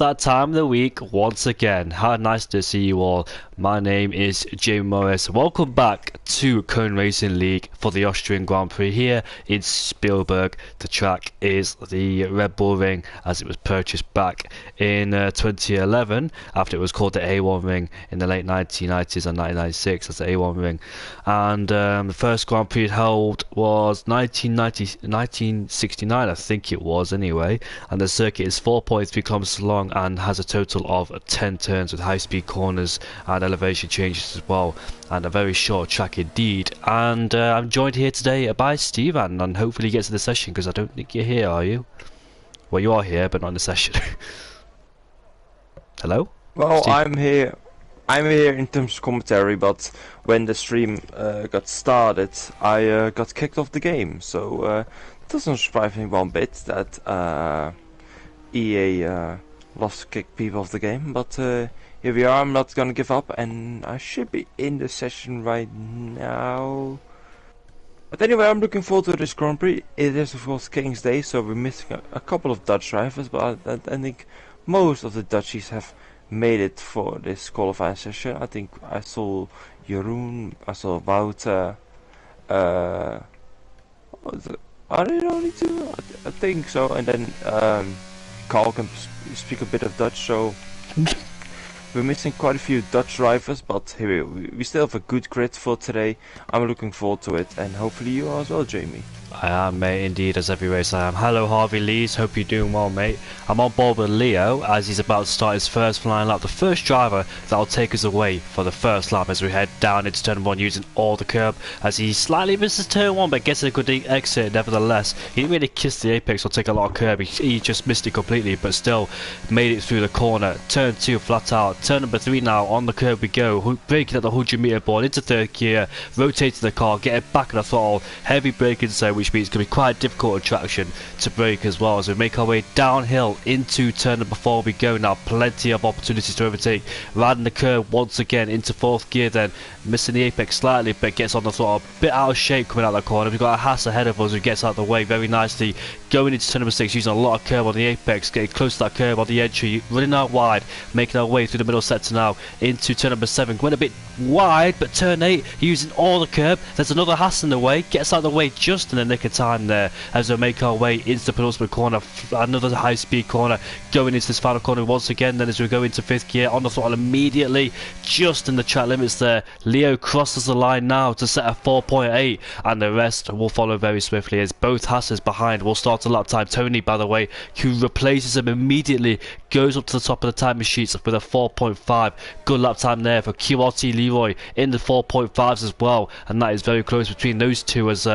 That time of the week once again. How nice to see you all. My name is Jamie Morris. Welcome back to Cone Racing League for the Austrian Grand Prix here in Spielberg. The track is the Red Bull Ring as it was purchased back in 2011 after it was called the A1 Ring in the late 1990s and 1996 as the A1 Ring. And the first Grand Prix it held was 1969, I think it was anyway. And the circuit is 4.3 kilometers long and has a total of 10 turns with high-speed corners and elevation changes as well, and a very short track indeed. And I'm joined here today by Steven, and hopefully he gets to the session because I don't think you're here, are you? Well, you are here, but not in the session. Hello? Well, Steve? I'm here. I'm here in terms of commentary, but when the stream got started, I got kicked off the game. So it doesn't surprise me one bit that EA loves to kick people off the game. But here we are. I'm not gonna give up, and I should be in the session right now. But anyway, I'm looking forward to this Grand Prix. It is of course King's Day, so we're missing a couple of Dutch drivers, but I think most of the Dutchies have made it for this qualifying session. I think I saw Jeroen, I saw Wouter. Are they only two? I think so. And then Carl can speak a bit of Dutch, so we're missing quite a few Dutch drivers, but here we still have a good grid for today. I'm looking forward to it, and hopefully you are as well, Jamie. I am, mate, indeed, as every race I am. Hello, Harvey Lees. Hope you're doing well, mate. I'm on board with Leo as he's about to start his first flying lap. The first driver that will take us away for the first lap as we head down into turn 1 using all the curb as he slightly misses turn 1 but gets a good exit nevertheless. He didn't really kiss the apex or take a lot of curb. He just missed it completely but still made it through the corner. Turn 2 flat out. Turn number 3 now on the curb we go. Braking at the 100-meter board into third gear. Rotating the car. Getting back on the throttle. Heavy braking so which means it's going to be quite difficult traction to brake as well as we make our way downhill into turn number 4 we go now. Plenty of opportunities to overtake. Riding the curb once again into 4th gear then. Missing the apex slightly but gets on the throttle. Bit out of shape coming out of the corner. We've got a Haas ahead of us who gets out of the way very nicely. Going into turn number 6 using a lot of curb on the apex. Getting close to that curb on the entry. Running out wide. Making our way through the middle sector now into turn number 7. Going a bit wide but turn 8 using all the curb. There's another Haas in the way. Gets out of the way just in the nick of time there as we make our way into the penultimate corner. Another high speed corner going into this final corner once again then as we go into 5th gear on the throttle immediately just in the track limits there. Leo crosses the line now to set a 4.8 and the rest will follow very swiftly as both Hasses behind will start a lap time. Tony, by the way, who replaces him immediately, goes up to the top of the time sheets with a 4.5. Good lap time there for QRT Leroy in the 4.5s as well, and that is very close between those two as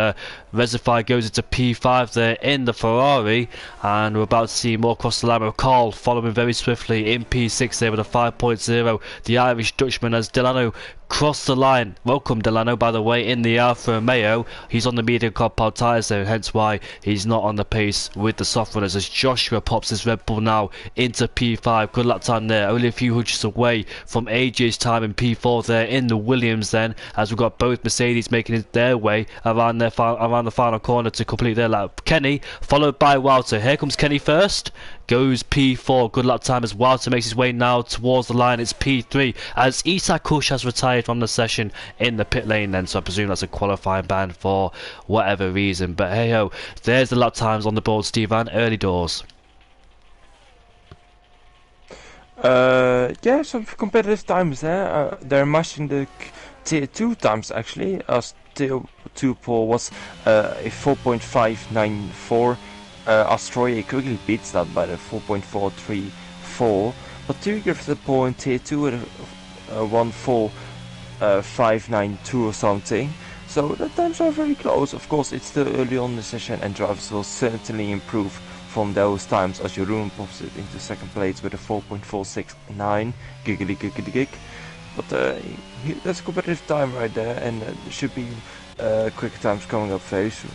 Resify goes into P5 there in the Ferrari, and we're about to see more across the line with Carl following very swiftly in P6 there with a 5.0. The Irish Dutchman as Delano crossed the line. Welcome Delano, by the way, in the Alfa Romeo. He's on the medium compound tyres there, hence why he's not on the pace with the soft runners as Joshua pops his Red Bull now into P5. Good lap time there, only a few hundreds away from AJ's time in P4 there in the Williams then, as we've got both Mercedes making their way around the final corner to complete their lap. Kenny followed by Wouter. Here comes Kenny first. Goes P4. Good lap time as Wouter makes his way now towards the line. It's P3 as Isak Kush has retired from the session in the pit lane then, so I presume that's a qualifying ban for whatever reason. But hey ho, there's the lap times on the board, Stevan. Early doors. Yeah, some competitive times there. They're matching the tier 2 times actually, as tier 2 pole was a 4.594. Australia quickly beats that by the 4.434, but Tui gives the pole in tier 2 at a 1.4592 or something, so the times are very close. Of course, it's still early on in the session and drivers will certainly improve from those times as Jeroen pops it into 2nd place with a 4.469, giggity gig. But that's a competitive time right there, and there should be quick times coming up very soon.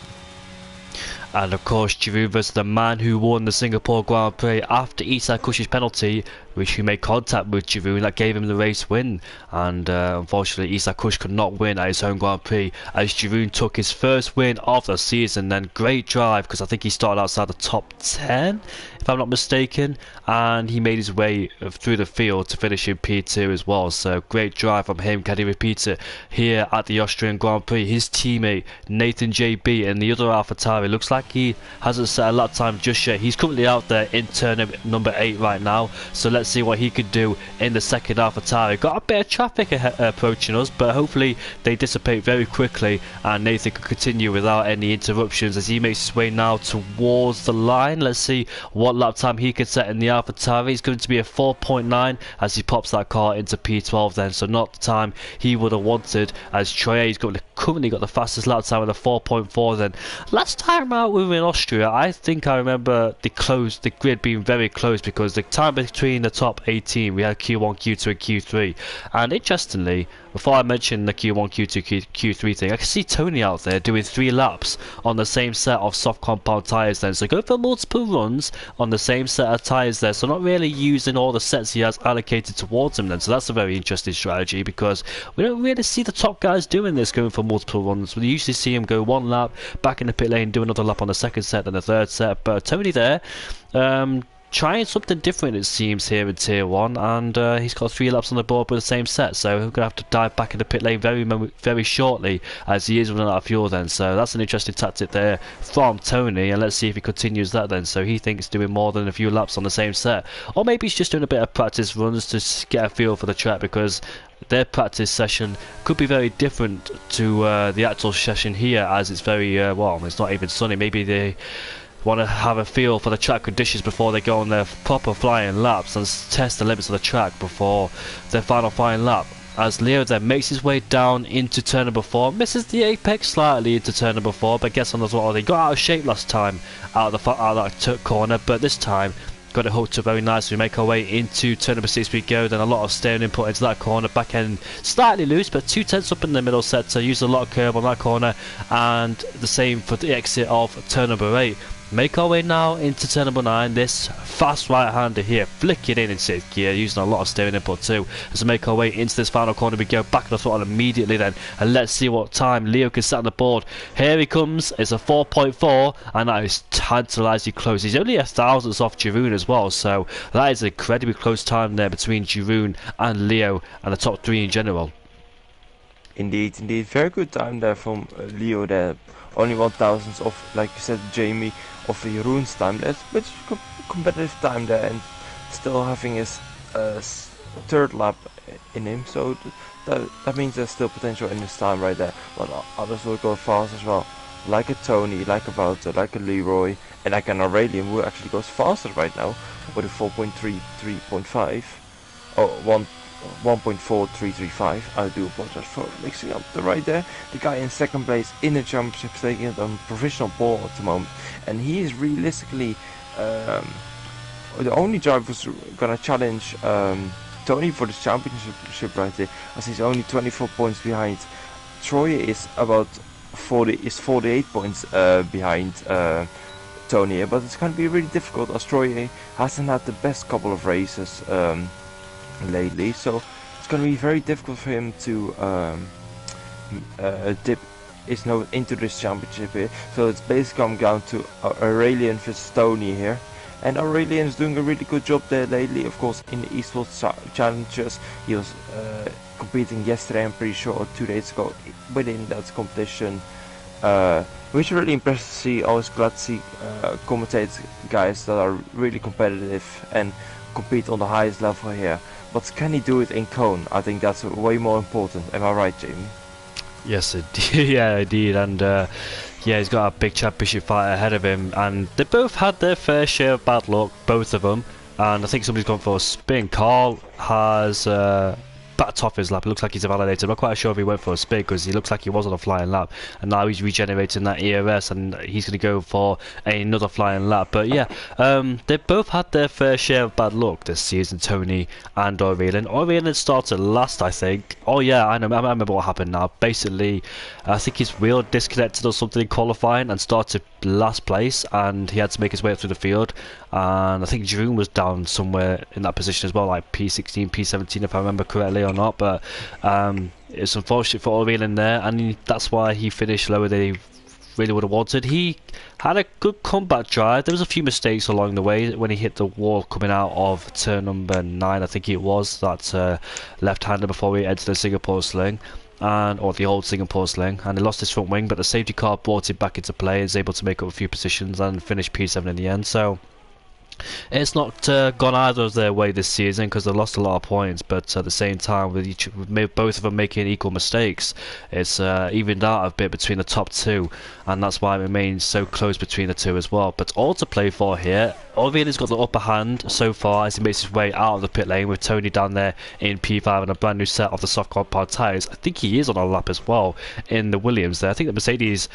And of course, Giroud versus the man who won the Singapore Grand Prix after Isak Kush's penalty, which he made contact with Giroud, that gave him the race win. And unfortunately, Isak Kush could not win at his home Grand Prix as Giroud took his first win of the season. Then great drive, because I think he started outside the top 10, if I'm not mistaken, and he made his way through the field to finish in P2 as well. So great drive from him. Can he repeat it here at the Austrian Grand Prix? His teammate Nathan JB in the other AlphaTauri looks like he hasn't set a lap time just yet. He's currently out there in turn number 8 right now, so let's see what he could do in the second AlphaTauri. Got a bit of traffic approaching us, but hopefully they dissipate very quickly and Nathan can continue without any interruptions as he makes his way now towards the line. Let's see what lap time he can set in the AlphaTauri. It's going to be a 4.9 as he pops that car into P12 then, so not the time he would have wanted, as Troye's currently got the fastest lap time with a 4.4 then. Last time out we were in Austria, I think I remember the grid being very close, because the time between the top 18 we had Q1, Q2 and Q3, and interestingly, before I mention the Q1, Q2, Q3 thing, I can see Tony out there doing 3 laps on the same set of soft compound tyres then, so go for multiple runs on the same set of tyres there, so not really using all the sets he has allocated towards him then. So that's a very interesting strategy, because we don't really see the top guys doing this, going for multiple runs. We usually see him go 1 lap, back in the pit lane, do another lap on the second set, then the third set, but Tony there trying something different it seems here in Tier 1, and he's got 3 laps on the board with the same set, so we're going to have to dive back in the pit lane very shortly as he is running out of fuel then. So that's an interesting tactic there from Tony, and let's see if he continues that then. So he thinks doing more than a few laps on the same set, or maybe he's just doing a bit of practice runs to get a feel for the track, because their practice session could be very different to the actual session here, as it's very well, it's not even sunny. Maybe they want to have a feel for the track conditions before they go on their proper flying laps and test the limits of the track before their final flying lap. As Leo then makes his way down into turn number 4, misses the apex slightly into turn number 4, but gets on as well. They got out of shape last time out of that corner, but this time got it hooked up very nicely. We make our way into turn number 6 we go, then a lot of steering input into that corner, back end slightly loose, but 2/10 up in the middle sector, used a lot of curve on that corner, and the same for the exit of turn number 8. Make our way now into turn number 9, this fast right-hander here, flicking in 6th gear, using a lot of steering input too. As we make our way into this final corner, we go back to the throttle immediately then, and let's see what time Leo can set on the board. Here he comes, it's a 4.4, and that is tantalisingly close. He's only a thousandth off Giroud as well, so that is an incredibly close time there between Giroud and Leo, and the top 3 in general. Indeed, very good time there from Leo there. Only 1,000th of, like you said, Jamie, of Jeroen's time. That's competitive time there, and still having his 3rd lap in him, so that means there's still potential in his time right there. But others will go fast as well, like a Tony, like a Wouter, like a Leroy, and like an Aurelian, who actually goes faster right now with a 4.3, 3.5, oh, 1.4335. I do apologize for mixing up the right there. The guy in 2nd place in the championship, taking it on provisional ball at the moment, and he is realistically the only driver who's gonna challenge Tony for this championship right there, as he's only 24 points behind. Troy is about 48 points behind Tony, but it's gonna be really difficult as Troy hasn't had the best couple of races lately, so it's going to be very difficult for him to dip his nose into this championship here. So it's basically come down to Aurelian versus Tony here, and Aurelian is doing a really good job there lately. Of course, in the Eastwood Challenges he was competing yesterday, I'm pretty sure, or 2 days ago, within that competition, which is really impressive to see. Always glad to see commentate guys that are really competitive and compete on the highest level here. But can he do it in Cone? I think that's way more important. Am I right, Jamie? Yes, yeah, indeed, and yeah, he's got a big championship fight ahead of him, and they both had their fair share of bad luck, both of them, and I think somebody's gone for a spin. Carl has backed off his lap. It looks like he's invalidated. I'm not quite sure if he went for a spin because he looks like he was on a flying lap, and now he's regenerating that ERS and he's going to go for another flying lap. But yeah, they both had their fair share of bad luck this season, Tony and Aurelian. Aurelian started last, I think. Oh yeah, I remember what happened now. Basically, I think his wheel disconnected or something in qualifying and started last place, and he had to make his way up through the field. And I think Jerome was down somewhere in that position as well, like P16, P17 if I remember correctly or not. But it's unfortunate for Aurelian there, and that's why he finished lower than he really would have wanted. He had a good comeback drive. There was a few mistakes along the way when he hit the wall coming out of turn number 9, I think it was, that left-hander before he entered the Singapore sling. Or the old Singapore sling, and he lost his front wing, but the safety car brought it back into play and was able to make up a few positions and finish P7 in the end. So it's not gone either of their way this season because they lost a lot of points, but at the same time, with both of them making equal mistakes, it's evened out a bit between the top two, and that's why it remains so close between the two as well. But all to play for here. Aurelian's got the upper hand so far as he makes his way out of the pit lane with Tony down there in P5 and a brand new set of the soft compound tyres. I think he is on a lap as well in the Williams there. I think the Mercedes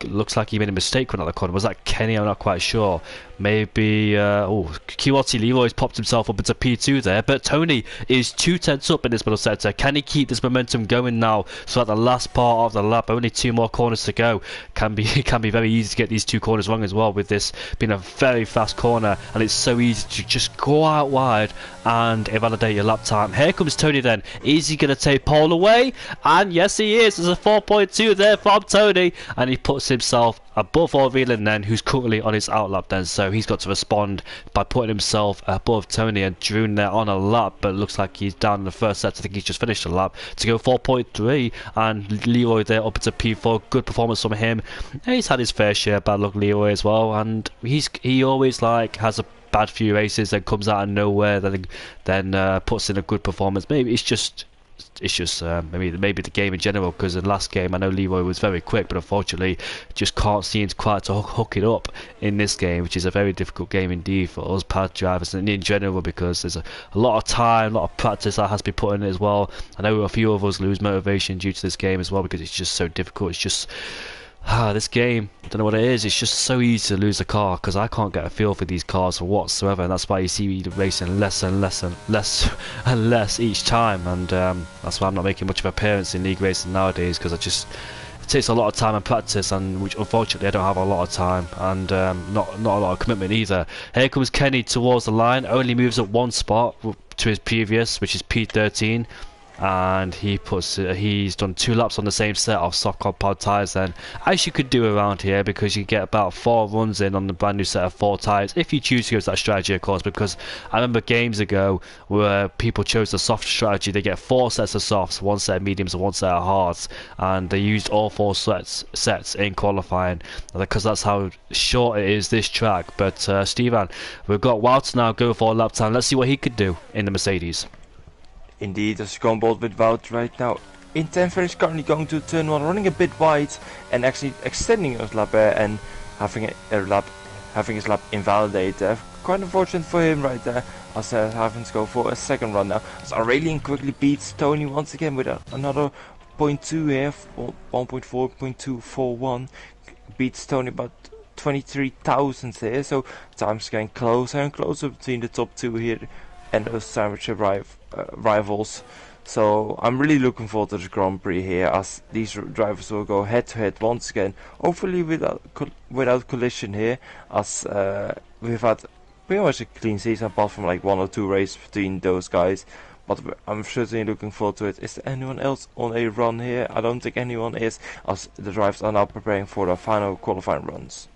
looks like he made a mistake on that corner. Was that Kenny? I'm not quite sure. Maybe QRT Leroy's popped himself up into P2 there, but Tony is 2/10 up in this middle sector. Can he keep this momentum going now? So at the last part of the lap, only 2 more corners to go. Can be very easy to get these 2 corners wrong as well, with this being a very fast corner, and it's so easy to just go out wide and invalidate your lap time. Here comes Tony then. Is he going to take pole away? And yes, he is. There's a 4.2 there from Tony, and he puts himself above Aurelian then, who's currently on his outlap then, so he's got to respond by putting himself above Tony and Drew there on a lap, but it looks like he's down in the first set. I think he's just finished a lap to go 4.3, and Leroy there up into P4. Good performance from him. He's had his fair share of bad luck, Leroy, as well, and he always has a bad few races, then comes out of nowhere, then puts in a good performance. Maybe it's just maybe the game in general, because in the last game I know Leroy was very quick, but unfortunately just can't seem quite to hook it up in this game, which is a very difficult game indeed for us pad drivers and in general, because there's a lot of time, a lot of practice that has to be put in as well. I know a few of us lose motivation due to this game as well, because it's just so difficult. It's just this game, I don't know what it is, it's just so easy to lose a car, because I can't get a feel for these cars whatsoever, and that's why you see me racing less and less each time, and that's why I'm not making much of an appearance in league racing nowadays, because it takes a lot of time and practice, and which unfortunately I don't have a lot of time, and not a lot of commitment either. Here comes Kenny towards the line, only moves up 1 spot to his previous, which is P13. And he's done 2 laps on the same set of soft compound tyres then, as you could do around here, because you get about 4 runs in on the brand new set of 4 tyres, if you choose to go to that strategy, of course, because I remember games ago where people chose the soft strategy. They get 4 sets of softs, 1 set of mediums and 1 set of hards, and they used all 4 sets in qualifying, because that's how short it is, this track. But Stevan, we've got Wout now go for a lap time. Let's see what he could do in the Mercedes. Indeed, as going bold with Wout right now. In 10th, he's currently going to turn 1, running a bit wide and actually extending his lap and having his lap invalidated. Quite unfortunate for him right there, as having to go for a second run now. As Aurelian quickly beats Tony once again with another 0.2 here, 1.4, 0.241. Beats Tony about 23,000 there, so time's getting closer and closer between the top 2 here and those championship rivals. So I'm really looking forward to the Grand Prix here, as these drivers will go head to head once again, hopefully without collision here, as we've had pretty much a clean season apart from like 1 or 2 races between those guys. But I'm certainly looking forward to it. Is there anyone else on a run here? I don't think anyone is, as the drivers are now preparing for their final qualifying runs.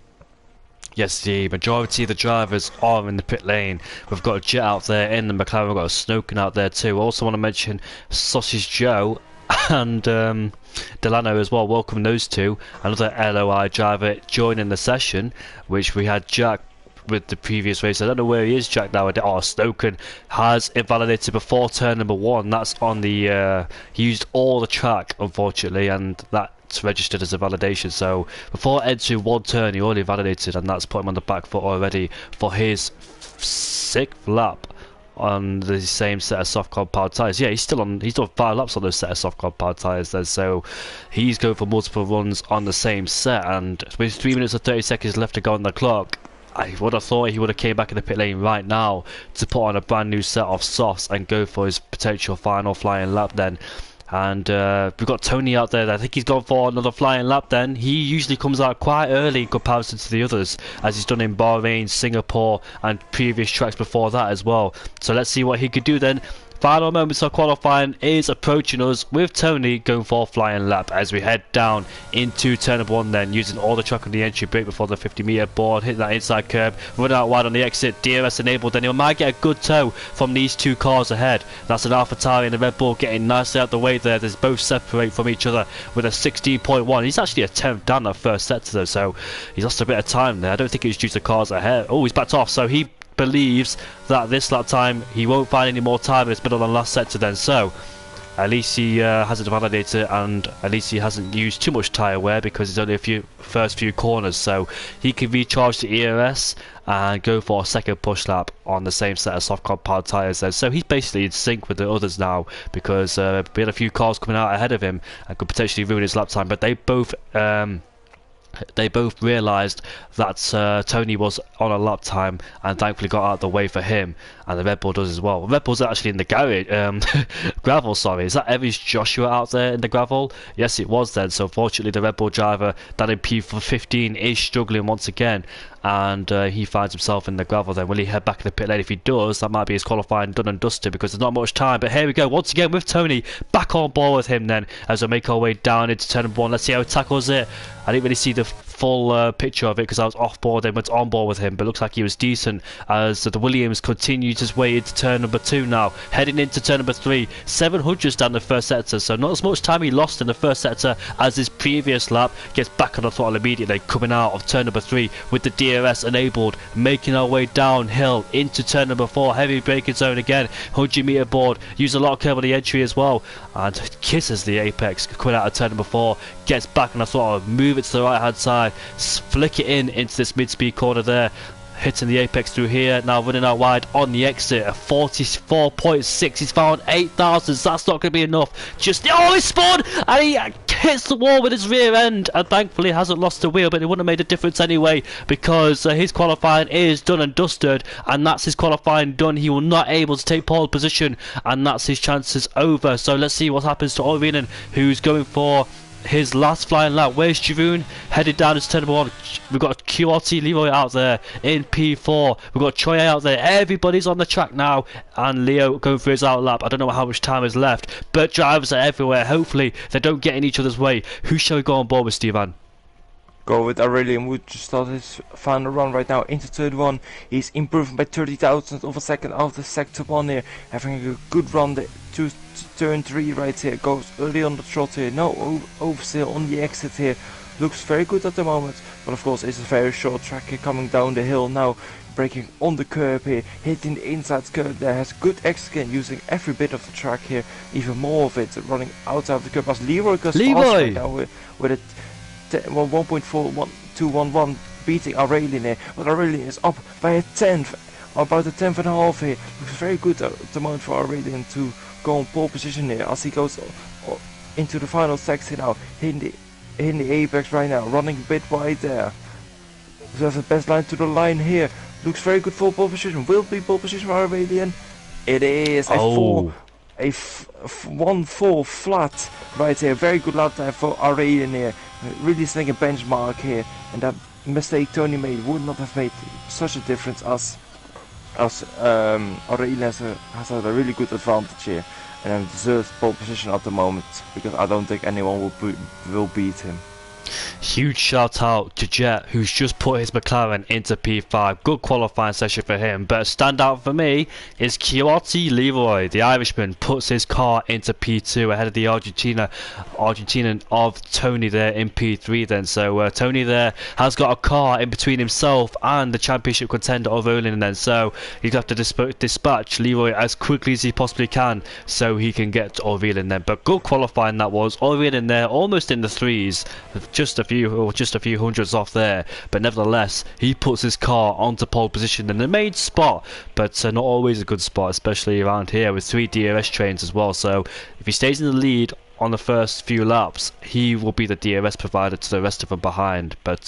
Yes, the majority of the drivers are in the pit lane. We've got a Jet out there in the McLaren, we've got a Snoken out there too. I also want to mention Sausage Joe and Delano as well. Welcome those two. Another LOI driver joining the session, which we had Jack with the previous race. I don't know where he is, Jack, now. Snoken has invalidated before turn number 1. That's on the he used all the track, unfortunately, and that's registered as a validation. So before entering 1 turn, he already validated, and that's put him on the back foot already for his 6th lap on the same set of soft compound tyres. Yeah, he's done 5 laps on those set of soft compound tyres then, so he's going for multiple runs on the same set, and with 3 minutes and 30 seconds left to go on the clock, I would have thought he would have came back in the pit lane right now to put on a brand new set of softs and go for his potential final flying lap then. And we've got Tony out there. I think he's gone for another flying lap then. He usually comes out quite early in comparison to the others, as he's done in Bahrain, Singapore and previous tracks before that as well. So let's see what he could do then. Final moments of qualifying is approaching us, with Tony going for a flying lap as we head down into turn number 1 then, using all the track on the entry brake before the 50-metre board, hitting that inside curb, running out wide on the exit, DRS enabled, then he might get a good tow from these 2 cars ahead. That's an AlphaTauri and the Red Bull getting nicely out the way there. There's both separate from each other with a 16.1. He's actually a 10th down that first sector though, so he's lost a bit of time there. I don't think it was due to cars ahead. Oh, he's backed off, so he believes that this lap time he won't find any more time in its middle and last sector then, so at least he hasn't validated, and at least he hasn't used too much tyre wear because it's only a first few corners, so he can recharge the ERS and go for a second push lap on the same set of soft compound tyres then. So he's basically in sync with the others now, because we had a few cars coming out ahead of him and could potentially ruin his lap time, but they both realised that Tony was on a lap time and thankfully got out of the way for him, and the Red Bull does as well. Red Bull's actually in the garage, gravel, sorry. Is that Evans Joshua out there in the gravel? Yes, it was then. So fortunately the Red Bull driver that in P15 is struggling once again, and he finds himself in the gravel then. Will he head back in the pit lane? If he does, that might be his qualifying done and dusted, because there's not much time. But here we go once again with Tony back on board with him then, as we make our way down into turn number 1. Let's see how he tackles it. I didn't really see the full picture of it because I was off board and went on board with him, but it looks like he was decent as the Williams continued his way into turn number 2 now, heading into turn number 3, 700s down the first sector, so not as much time he lost in the first sector as his previous lap. Gets back on the throttle immediately, coming out of turn number 3 with the DRS enabled, making our way downhill into turn number 4, heavy braking zone again, 100-metre board, use a lot of curve on the entry as well, and kisses the apex coming out of turn number 4, gets back on the throttle, move it to the right hand side, flick it into this mid-speed corner there, hitting the apex through here, now running out wide on the exit, a 44.6, he's found 8,000s, that's not going to be enough, just, oh, he spun, and he hits the wall with his rear end, and thankfully hasn't lost the wheel, but it wouldn't have made a difference anyway, because his qualifying is done and dusted, and that's his qualifying done. He will not able to take pole position, and that's his chances over. So let's see what happens to Orinen, who's going for his last flying lap. Where's Jeroen? Headed down to turn number 1. We've got QRT Leroy out there in P4. We've got Troy out there. Everybody's on the track now, and Leo going for his out lap. I don't know how much time is left, but drivers are everywhere. Hopefully they don't get in each other's way. Who shall we go on board with, Stevan? Go with Aurelian Wood to start his final run right now into turn 1. He's improving by 30,000 of a second after sector 1 here, having a good run to turn 3 right here. Goes early on the trot here, no oversteer on the exit here. Looks very good at the moment, but of course it's a very short track here, coming down the hill now, braking on the curb here, hitting the inside curb there, has good exit again, using every bit of the track here, even more of it, running outside of the curb as Leroy goes fast right now with a 1.41211, beating Aurelian here, but Aurelian is up by a 10th, about a 10th and a half here. Looks very good at the moment for Aurelian to go on pole position here as he goes into the final section now, hitting the apex right now, running a bit wide there. So that's the best line to the line here. Looks very good for pole position. Will be pole position for Aurelian. It is a 1-4 flat right here. Very good lap time for Aurelian here. Really setting a benchmark here, and that mistake Tony made would not have made such a difference as Aurelian has had a really good advantage here, and deserves pole position at the moment, because I don't think anyone will beat him. Huge shout out to Jet, who's just put his McLaren into P5. Good qualifying session for him, but a standout for me is QRT Leroy. The Irishman puts his car into P2 ahead of the Argentinian of Tony there in P3 then. So Tony there has got a car in between himself and the championship contender of Olin then, so he's got to dispatch Leroy as quickly as he possibly can so he can get to Orville then. But good qualifying that was. Orville in there almost in the 3s, just a few hundreds off there, but nevertheless he puts his car onto pole position in the main spot, but not always a good spot, especially around here with 3 DRS trains as well. So if he stays in the lead on the first few laps, he will be the DRS provider to the rest of them behind. But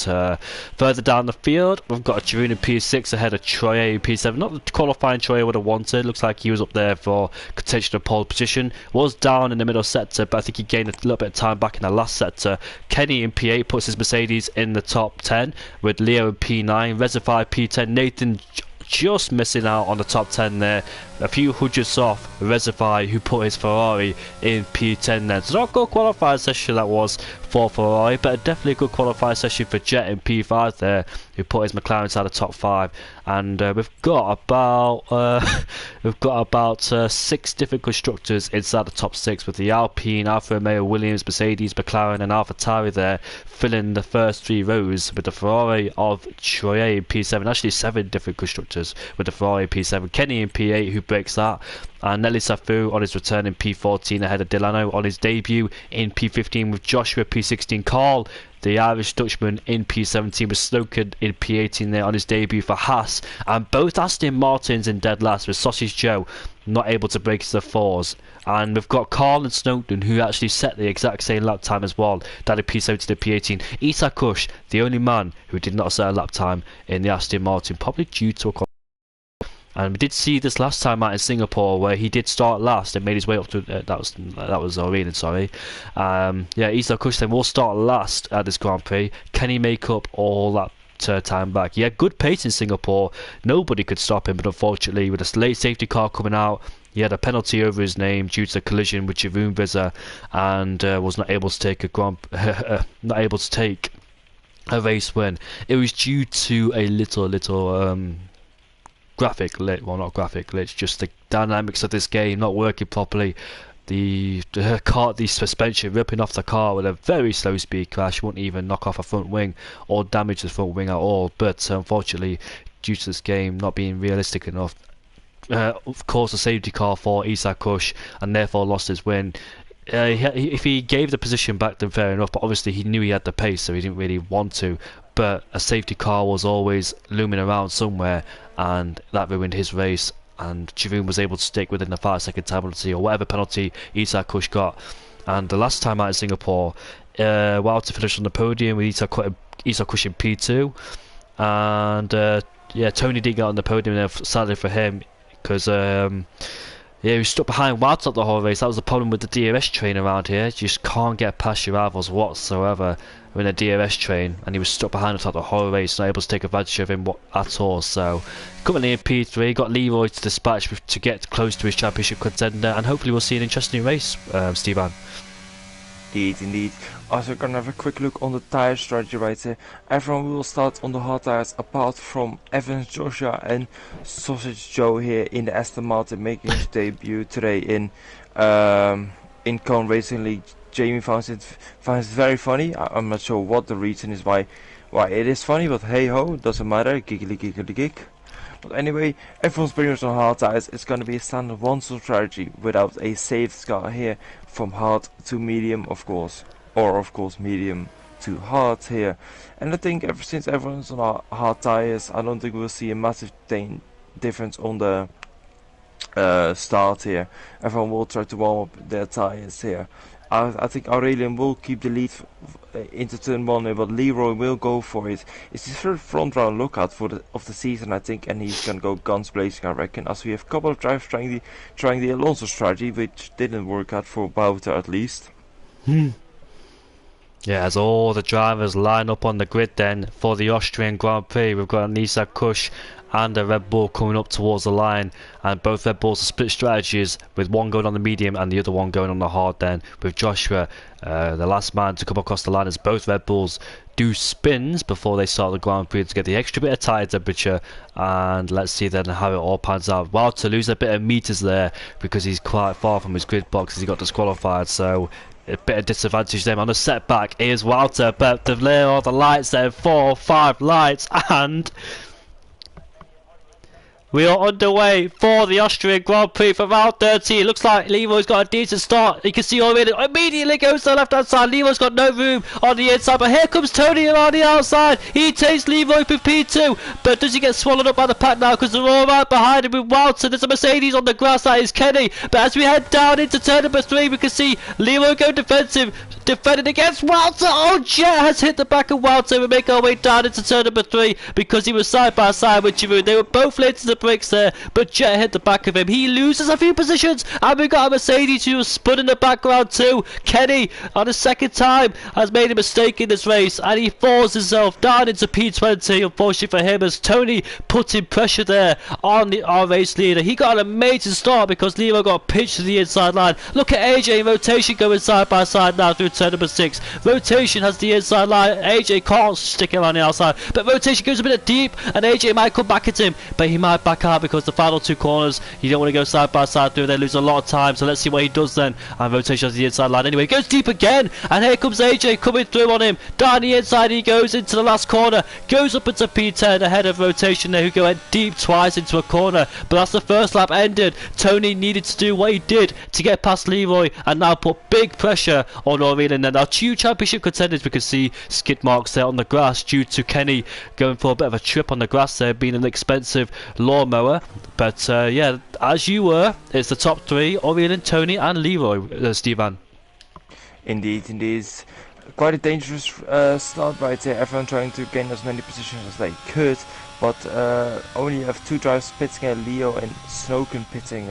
further down the field, we've got a Giroud in P6 ahead of Troye in P7. Not the qualifying Troye would have wanted. Looks like he was up there for contention of pole position. Was down in the middle sector, but I think he gained a little bit of time back in the last sector. Kenny in P8 puts his Mercedes in the top 10 with Leo in P9, Reservoir P10, Nathan just missing out on the top 10 there, a few hundreds off Reservoir, who put his Ferrari in P10 then. So not a good qualifying session that was for Ferrari, but definitely a good qualifying session for Jet in P5 there, who put his McLaren inside the top 5. And we've got about 6 different constructors inside the top 6, with the Alpine, Alfa Romeo, Williams, Mercedes, McLaren and AlphaTauri there filling the first 3 rows, with the Ferrari of Troye in P7. Actually 7 different constructors with the Ferrari in P7. Kenny in P8, who breaks that, and Nelly Safu on his return in P14 ahead of Delano on his debut in P15, with Joshua P16, Carl the Irish Dutchman in P17, with Slocum in P18 there on his debut for Haas, and both Aston Martins in dead last, with Sausage Joe not able to break to the 4s. And we've got Carl and Snowden, who actually set the exact same lap time as well, down in P17 to P18. Isa Kush, the only man who did not set a lap time in the Aston Martin, probably due to a... And we did see this last time out in Singapore, where he did start last and made his way up to that was Irene, sorry. Yeah, Isa Kush then will start last at this Grand Prix. Can he make up all that time back? He had good pace in Singapore, nobody could stop him, but unfortunately with a late safety car coming out, he had a penalty over his name due to the collision with Jeroen Visser, and was not able to take a race win. It was due to a little graphic glitch, well not graphic glitch, just the dynamics of this game not working properly. The suspension ripping off the car with a very slow speed crash, wouldn't even knock off a front wing or damage the front wing at all, but unfortunately due to this game not being realistic enough, of course a safety car for Isa Kush, and therefore lost his win. If he gave the position back, then fair enough, but obviously he knew he had the pace, so he didn't really want to. But a safety car was always looming around somewhere, and that ruined his race. And Jeroen was able to stick within the 5-second time penalty, or whatever penalty Isa Kush got. And the last time out in Singapore, Wilder finished on the podium with Isa Kush in P2, and yeah, Tony didn't get on the podium there, sadly for him, because yeah, he was stuck behind Wilder the whole race. That was the problem with the DRS train around here. You just can't get past your rivals whatsoever in a DRS train, and he was stuck behind the whole race, not able to take advantage of him at all. So currently in P3, got Leroy to dispatch to get close to his championship contender, and hopefully we'll see an interesting race, Stevan. Indeed. Also, gonna have a quick look on the tire strategy right here. Everyone will start on the hard tires, apart from Evans, Joshua and Sausage Joe here in the Aston Martin, making his debut today in Cone Racing League. Jamie finds it very funny. I'm not sure what the reason is why it is funny, but hey ho, doesn't matter. Giggly giggly gig. But anyway, everyone's pretty much on hard tires. It's going to be a standard one-stop strategy without a safe car here, from hard to medium, of course, or of course medium to hard here. And I think ever since everyone's on hard tires, I don't think we'll see a massive difference on the start here. Everyone will try to warm up their tires here. I think Aurelian will keep the lead into turn 1, but Leroy will go for it. It's his first front round lookout of the season, I think, and he's gonna go guns blazing, I reckon. As we have a couple of drivers trying the Alonso strategy, which didn't work out for Bouter at least. Yeah, as all the drivers line up on the grid then for the Austrian Grand Prix, we've got Isa Kush and a Red Bull coming up towards the line, and both Red Bulls are split strategies, with one going on the medium and the other one going on the hard then, with Joshua the last man to come across the line, as both Red Bulls do spins before they start the Grand Prix to get the extra bit of tire temperature. And let's see then how it all pans out. Well, to lose a bit of meters there because he's quite far from his grid box as he got disqualified, so a bit of disadvantage there on the setback. Here's Walter, but there are the lights there, 4 or 5 lights, and We are underway for the Austrian Grand Prix for round 13. Looks like Leroy's got a decent start. You can see already immediately goes to the left hand side. Leroy's got no room on the inside, but here comes Tony around the outside. He takes Leroy for P2, but does he get swallowed up by the pack now? Because they're all right behind him with Walter. There's a Mercedes on the grass, that is Kenny. But as we head down into turn number 3, we can see Leroy go defensive, defending against Walter. Oh, Jet has hit the back of Walter. We make our way down into turn number 3 because he was side by side with Giroud. They were both late to the brakes there, but Jet hit the back of him. He loses a few positions, and we got a Mercedes who was spun in the background too. Kenny, on the second time, has made a mistake in this race, and he falls himself down into P20. Unfortunately for him, as Tony put in pressure there on our race leader. He got an amazing start because Leo got pitched to the inside line. Look at AJ in rotation going side by side now through turn number 6. Rotation has the inside line. AJ can't stick around the outside, but rotation goes a bit deep, and AJ might come back at him, but he might back out because the final 2 corners, you don't want to go side by side through. They lose a lot of time, so let's see what he does then. And rotation has the inside line anyway. Goes deep again, and here comes AJ coming through on him. Down the inside he goes into the last corner, goes up into P10 ahead of rotation there, who go deep twice into a corner. But that's the first lap ended. Tony needed to do what he did to get past Leroy and now put big pressure on Aurelian. And then our 2 championship contenders, we can see skid marks there on the grass due to Kenny going for a bit of a trip on the grass there, being an expensive lawnmower. But yeah, as you were, it's the top 3, Aurelian, Tony and Leroy, Stevan. Indeed. Quite a dangerous start right there. Everyone trying to gain as many positions as they could, but only have 2 drivers pitting, Leo and Snoken pitting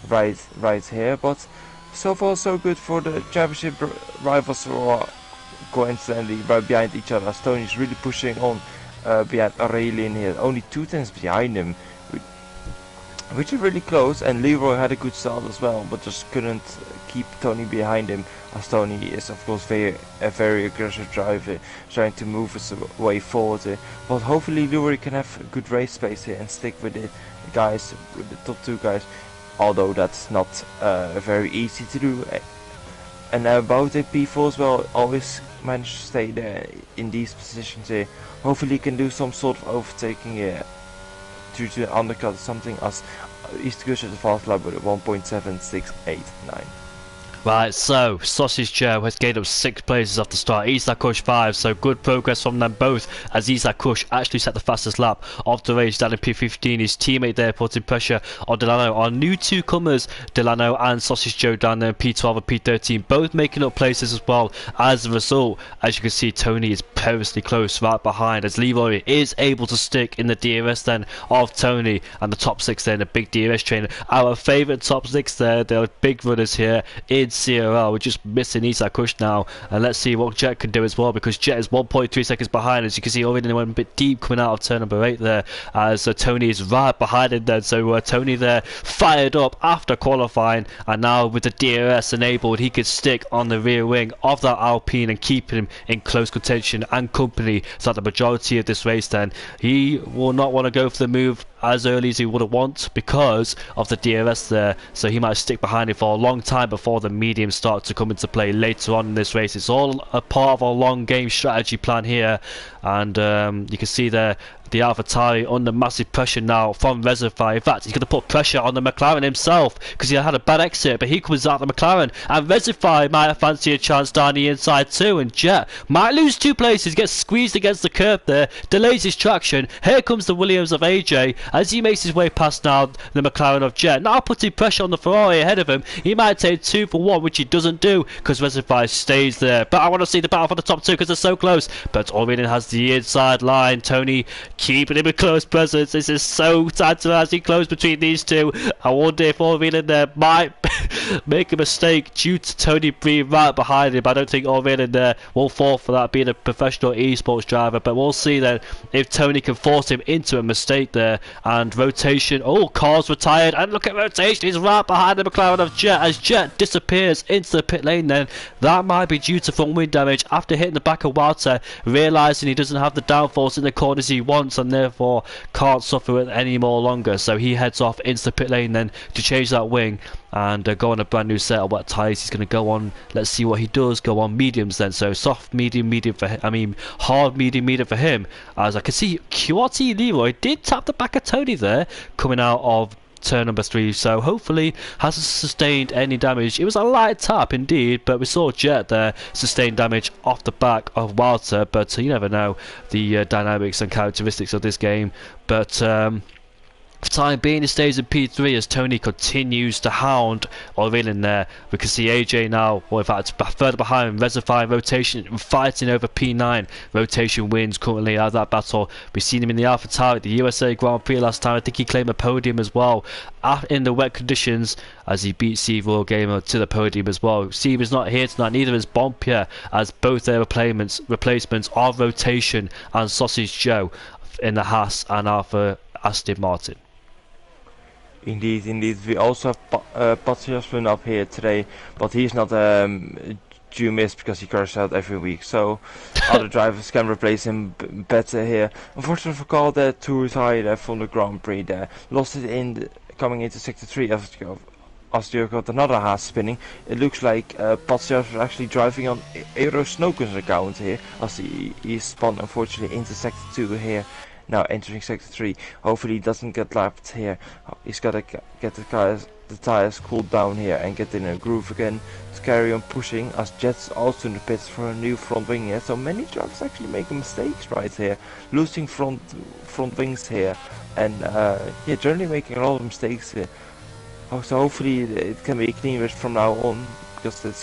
right here. But so far so good for the championship rivals who are coincidentally right behind each other. Tony's really pushing on behind Aurelian here, only 2 tenths behind him, which is really close. And Leroy had a good start as well, but just couldn't keep Tony behind him, as Tony is of course a very aggressive driver, trying to move his way forward here. But hopefully Leroy can have a good race space here and stick with the guys, with the top 2 guys, although that's not very easy to do. And about the P4 as well, always manage to stay there in these positions here. Hopefully he can do some sort of overtaking here due to the undercut, something as East Coast at the fast lap with 1.7689. Right, so Sausage Joe has gained up 6 places off the start. Isak Kush 5, so good progress from them both, as Isak Kush actually set the fastest lap of the race down in P15. His teammate there putting pressure on Delano. Our new 2 comers, Delano and Sausage Joe, down there in P12 and P13, both making up places as well. As a result, as you can see, Tony is perilously close right behind, as Leroy is able to stick in the DRS then of Tony, and the top 6 there in the big DRS train. Our favourite top 6 there, they're big runners here in CRL. We're just missing Isak Kush now, and let's see what Jet can do as well, because Jet is 1.3 seconds behind. As you can see, already went a bit deep coming out of turn number 8 there, as Tony is right behind him then. So Tony there fired up after qualifying, and now with the DRS enabled, he could stick on the rear wing of that Alpine and keep him in close contention and company throughout the majority of this race. Then he will not want to go for the move as early as he would have want because of the DRS there, so he might stick behind it for a long time before the medium start to come into play later on in this race. It's all a part of our long game strategy plan here, and you can see there the AlphaTauri under massive pressure now from Reservoir. In fact, he's going to put pressure on the McLaren himself because he had a bad exit, but he comes out the McLaren, and Reservoir might fancy a chance down the inside too, and Jet might lose 2 places, gets squeezed against the curb there, delays his traction. Here comes the Williams of AJ as he makes his way past now the McLaren of Jet, now putting pressure on the Ferrari ahead of him. He might take 2 for 1, which he doesn't do because Reservoir stays there, but I want to see the battle for the top 2 because they're so close. But Aurelian has the inside line. Tony keeping him in close presence. This is so tantalising close between these 2. I wonder if Aurelian there might make a mistake due to Tony being right behind him. I don't think Aurelian there will fall for that, being a professional esports driver, but we'll see then if Tony can force him into a mistake there. And rotation, oh, car's retired, and look at rotation, he's right behind the McLaren of Jet as Jet disappears into the pit lane. Then that might be due to front wing damage after hitting the back of Walter, realising he doesn't have the downforce in the corners he wants, and therefore can't suffer it any more longer. So he heads off into the pit lane then to change that wing, and go on a brand new set of wet tyres. He's going to go on, let's see what he does, go on mediums then. So soft, medium, medium for him. I mean, hard, medium, medium for him. As I can see, QRT Leroy did tap the back of Tony there, coming out of turn number 3, so hopefully hasn't sustained any damage. It was a light tap indeed, but we saw Jet there sustain damage off the back of Walter, but you never know the dynamics and characteristics of this game. But for the time being, it stays in P3 as Tony continues to hound Aurelian there. We can see AJ now, or in fact further behind, reservoir rotation, fighting over P9. Rotation wins currently out of that battle. We've seen him in the Alpha Tower at the USA Grand Prix last time. I think he claimed a podium as well in the wet conditions as he beat Steve Royal Gamer to the podium as well. Steve is not here tonight, neither is Bompierre, as both their replacements are Rotation and Sausage Joe in the Haas and Alpha Aston Martin. Indeed, indeed. We also have Patriosman up here today, but he's not due miss because he crashes out every week, so other drivers can replace him better here. Unfortunately for Carl, there to retire from the Grand Prix there. Lost it in coming into Sector 3 after got another Haas spinning. It looks like Patrios is actually driving on Aero Snowken's account here, as he spun unfortunately into Sector 2 here. Now entering Sector 3. Hopefully he doesn't get lapped here. He's got to get the tires cooled down here and get in a groove again to carry on pushing, as Jet's also in the pits for a new front wing here. So many drivers actually making mistakes right here, losing front wings here, and yeah, generally making a lot of mistakes here. So hopefully it can be a clean race from now on, because it's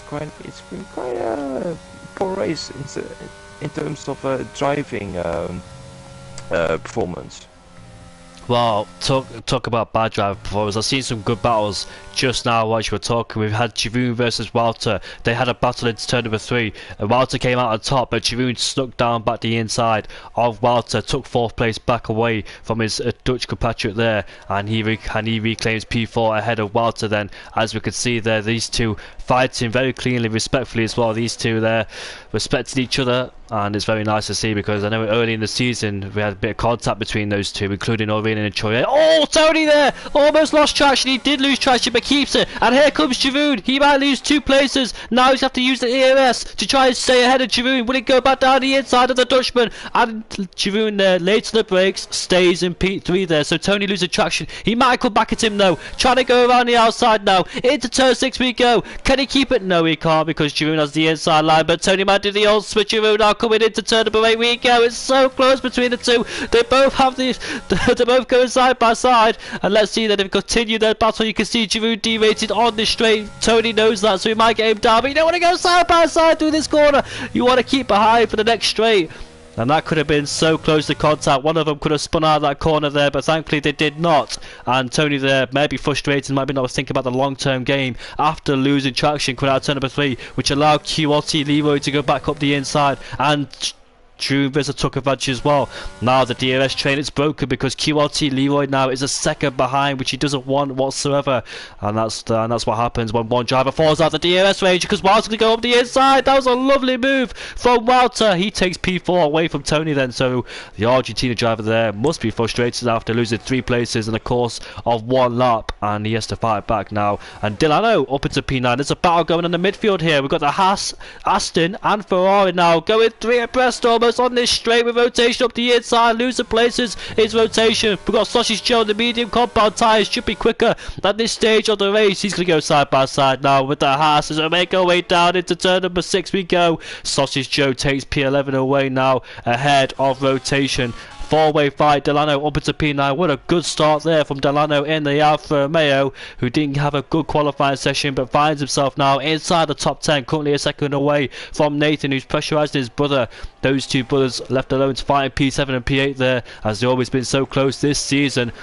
been quite a poor race in terms of driving performance. Well, talk about bad driver performance. I've seen some good battles just now while you were talking. We've had Chivoon versus Walter. They had a battle into turn number 3. Walter came out on top, but Chivoon snuck down back the inside of Walter, took 4th place back away from his Dutch compatriot there, and he reclaims P4 ahead of Walter then. As we can see there, these two fighting very cleanly, respectfully as well. These two there respecting each other, and it's very nice to see, because I know early in the season we had a bit of contact between those two, including Aurelian and Troy. Oh, Tony there almost lost traction. He did lose traction but keeps it, and here comes Chivoon. He might lose 2 places. Now he's have to use the ERS to try and stay ahead of Chivoon. Will it go back down the inside of the Dutchman? And Chivoon there late to the brakes, stays in P3 there, so Tony loses traction. He might come back at him though, trying to go around the outside now. Into turn 6 we go. Can he keep it? No, he can't, because Chivoon has the inside line, but Tony might do the old switcheroo now. Coming into turn number 8 we go. It's so close between the two. They both have they're both going side by side, and let's see that they've continued their battle. You can see Giroud derated on this straight. Tony knows that, so he might get him down, but you don't want to go side by side through this corner. You want to keep behind for the next straight. And that could have been so close to contact. One of them could have spun out of that corner there, but thankfully they did not. And Tony there may be frustrated, might be not thinking about the long-term game after losing traction coming out of turn number 3, which allowed QRT Leroy to go back up the inside, and Drew Vizza took advantage as well. Now the DRS train is broken, because QRT Leroy now is a second behind, which he doesn't want whatsoever, and that's what happens when one driver falls out the DRS range, because Walter's going to go up the inside. That was a lovely move from Walter. He takes P4 away from Tony then, so the Argentina driver there must be frustrated after losing 3 places in the course of 1 lap, and he has to fight back now. And Delano up into P9. There's a battle going on in the midfield here. We've got the Haas, Aston and Ferrari now going 3 abreast almost on this straight, with Rotation up the inside. Losing places is Rotation. We've got Sausage Joe on the medium compound tyres, should be quicker at this stage of the race. He's going to go side by side now with the Haas as we make our way down into turn number 6 we go. Sausage Joe takes P11 away now ahead of Rotation. 4-way fight, Delano up into P9. What a good start there from Delano in the Alfa Romeo, who didn't have a good qualifying session but finds himself now inside the top 10, currently a second away from Nathan, who's pressurised his brother. Those two brothers left alone to fight in P7 and P8 there, as they've always been so close this season.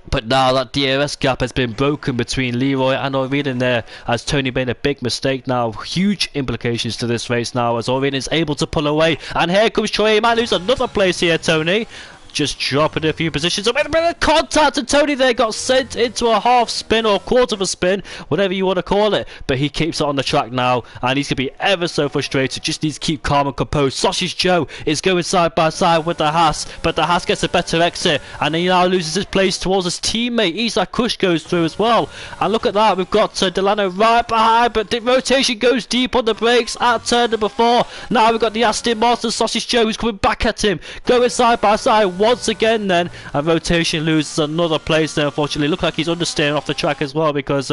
But now that DRS gap has been broken between Leroy and Aurelian there, as Tony made a big mistake now. Huge implications to this race now, as Aurelian is able to pull away. And here comes Troy. He might lose another place here, Tony. just dropping a few positions. A bit of contact, and Tony there got sent into a half spin or quarter of a spin, whatever you want to call it. But he keeps it on the track now, and he's going to be ever so frustrated. Just needs to keep calm and composed. Sausage Joe is going side by side with the Haas, but the Haas gets a better exit, and he now loses his place towards his teammate. Isaac Kush goes through as well. And look at that, we've got Delano right behind, but the rotation goes deep on the brakes at turn number 4. Now we've got the Aston Martin Sausage Joe who's coming back at him, going side by side once again then, and rotation loses another place there, unfortunately. Look like he's understeering off the track as well, because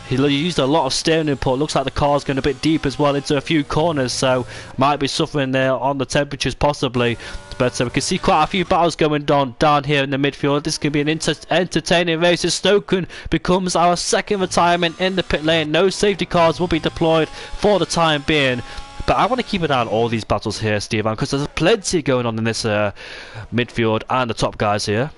he used a lot of steering input. Looks like the car's going a bit deep as well into a few corners, so might be suffering there on the temperatures possibly. But we can see quite a few battles going on down here in the midfield. This could be an entertaining race as Stoken becomes our second retirement in the pit lane. No safety cars will be deployed for the time being. But I want to keep an eye on all these battles here, Steven, because there's plenty going on in this midfield and the top guys here.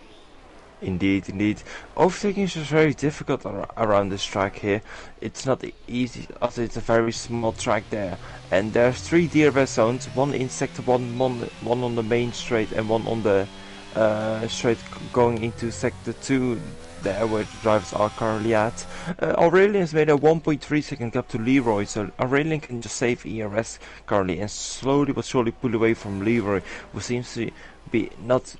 Indeed, indeed. Overtaking is just very difficult around this track here. It's not easy, as it's a very small track there. And there's 3 DRS zones, one in sector 1, one on the main straight, and one on the straight going into sector 2. There where the drivers are currently at. Aurelian has made a 1.3 second gap to Leroy, so Aurelian can just save ERS currently and slowly but surely pull away from Leroy, who seems to be not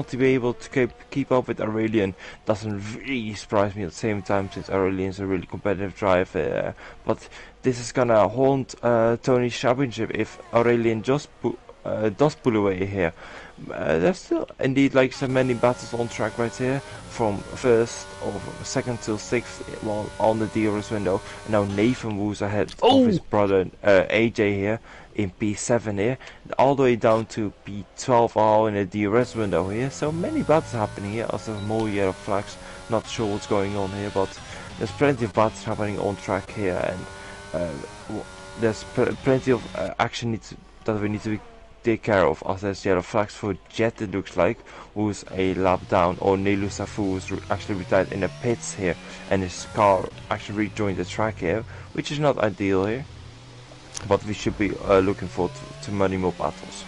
to be able to keep up with Aurelian. Doesn't really surprise me at the same time, since Aurelian is a really competitive driver. But this is gonna haunt Tony's championship if Aurelian just does pull away here. There's still indeed like so many battles on track right here, from first or second till 6th while on the DRS window. And now Nathan moves ahead of his brother AJ here in P7 here, all the way down to P12 all in the DRS window here. So many battles happening here. Also more yellow flags, not sure what's going on here, but there's plenty of battles happening on track here, and there's plenty of action that we need to take care of, as there's yellow flags for Jet, it looks like, who's a lap down, or Nelu Safu, who's actually retired in the pits here, and his car actually rejoined the track here, which is not ideal here, but we should be looking forward to many more battles.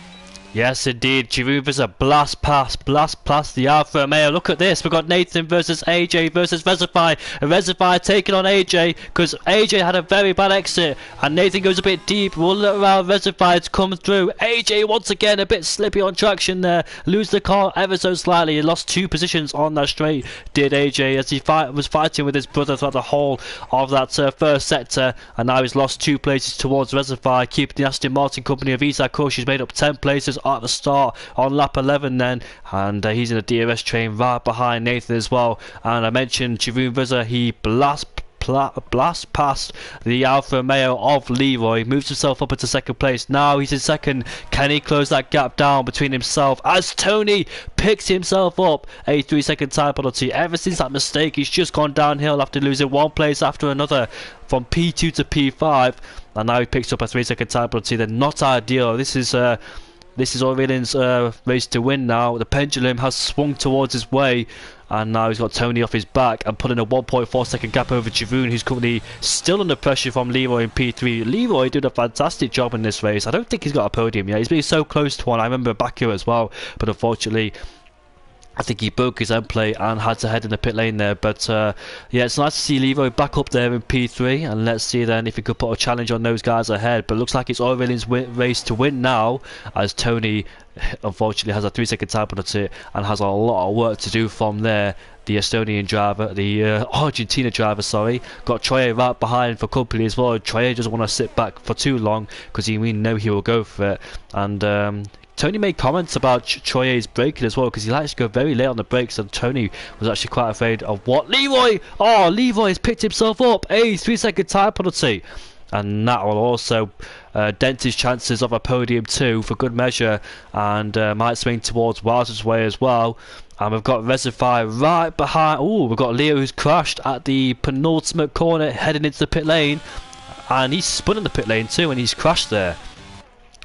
Yes, indeed. Giroud's a blast past the Alfa Romeo. Look at this. We've got Nathan versus AJ versus Resify. Resify taking on AJ because AJ had a very bad exit. And Nathan goes a bit deep. We'll look around Resify to come through. AJ once again a bit slippy on traction there. Lose the car ever so slightly. He lost 2 positions on that straight. Did AJ as he was fighting with his brother throughout the whole of that first sector. And now he's lost 2 places towards Resify. Keeping the Aston Martin company of Isaac Kush. He's made up 10 places at the start on lap 11 then, and he's in a DRS train right behind Nathan as well. And I mentioned Jeroen Vizzer, he blast past the Alfa Romeo of Leroy, moves himself up into second place. Now he's in second. Can he close that gap down between himself as Tony picks himself up a 3-second time penalty? Ever since that mistake, he's just gone downhill after losing 1 place after another from P2 to P5, and now he picks up a 3-second time penalty. They're not ideal. This is Aurelian's race to win now. The pendulum has swung towards his way, and now he's got Tony off his back and putting a 1.4 second gap over Jeroen, who's currently still under pressure from Leroy in P3. Leroy did a fantastic job in this race. I don't think he's got a podium yet. He's been so close to one. I remember back here as well, but unfortunately I think he broke his end plate and had to head in the pit lane there. But yeah, it's nice to see Leroy back up there in P3, and let's see then if he could put a challenge on those guys ahead. But it looks like it's Aurelian's race to win now, as Tony unfortunately has a 3-second time penalty and has a lot of work to do from there. The Estonian driver, the Argentina driver, sorry, got Troye right behind for company as well. Troye doesn't want to sit back for too long because we know he will go for it. And Tony made comments about Troye's braking as well, because he likes to go very late on the brakes, and Tony was actually quite afraid of what Leroy. Oh, Leroy has picked himself up a 3-second time penalty, and that will also dent his chances of a podium too, for good measure, and might swing towards Wilders' way as well. And we've got Resify right behind. Oh, we've got Leo who's crashed at the penultimate corner heading into the pit lane, and he's spun in the pit lane too, and he's crashed there.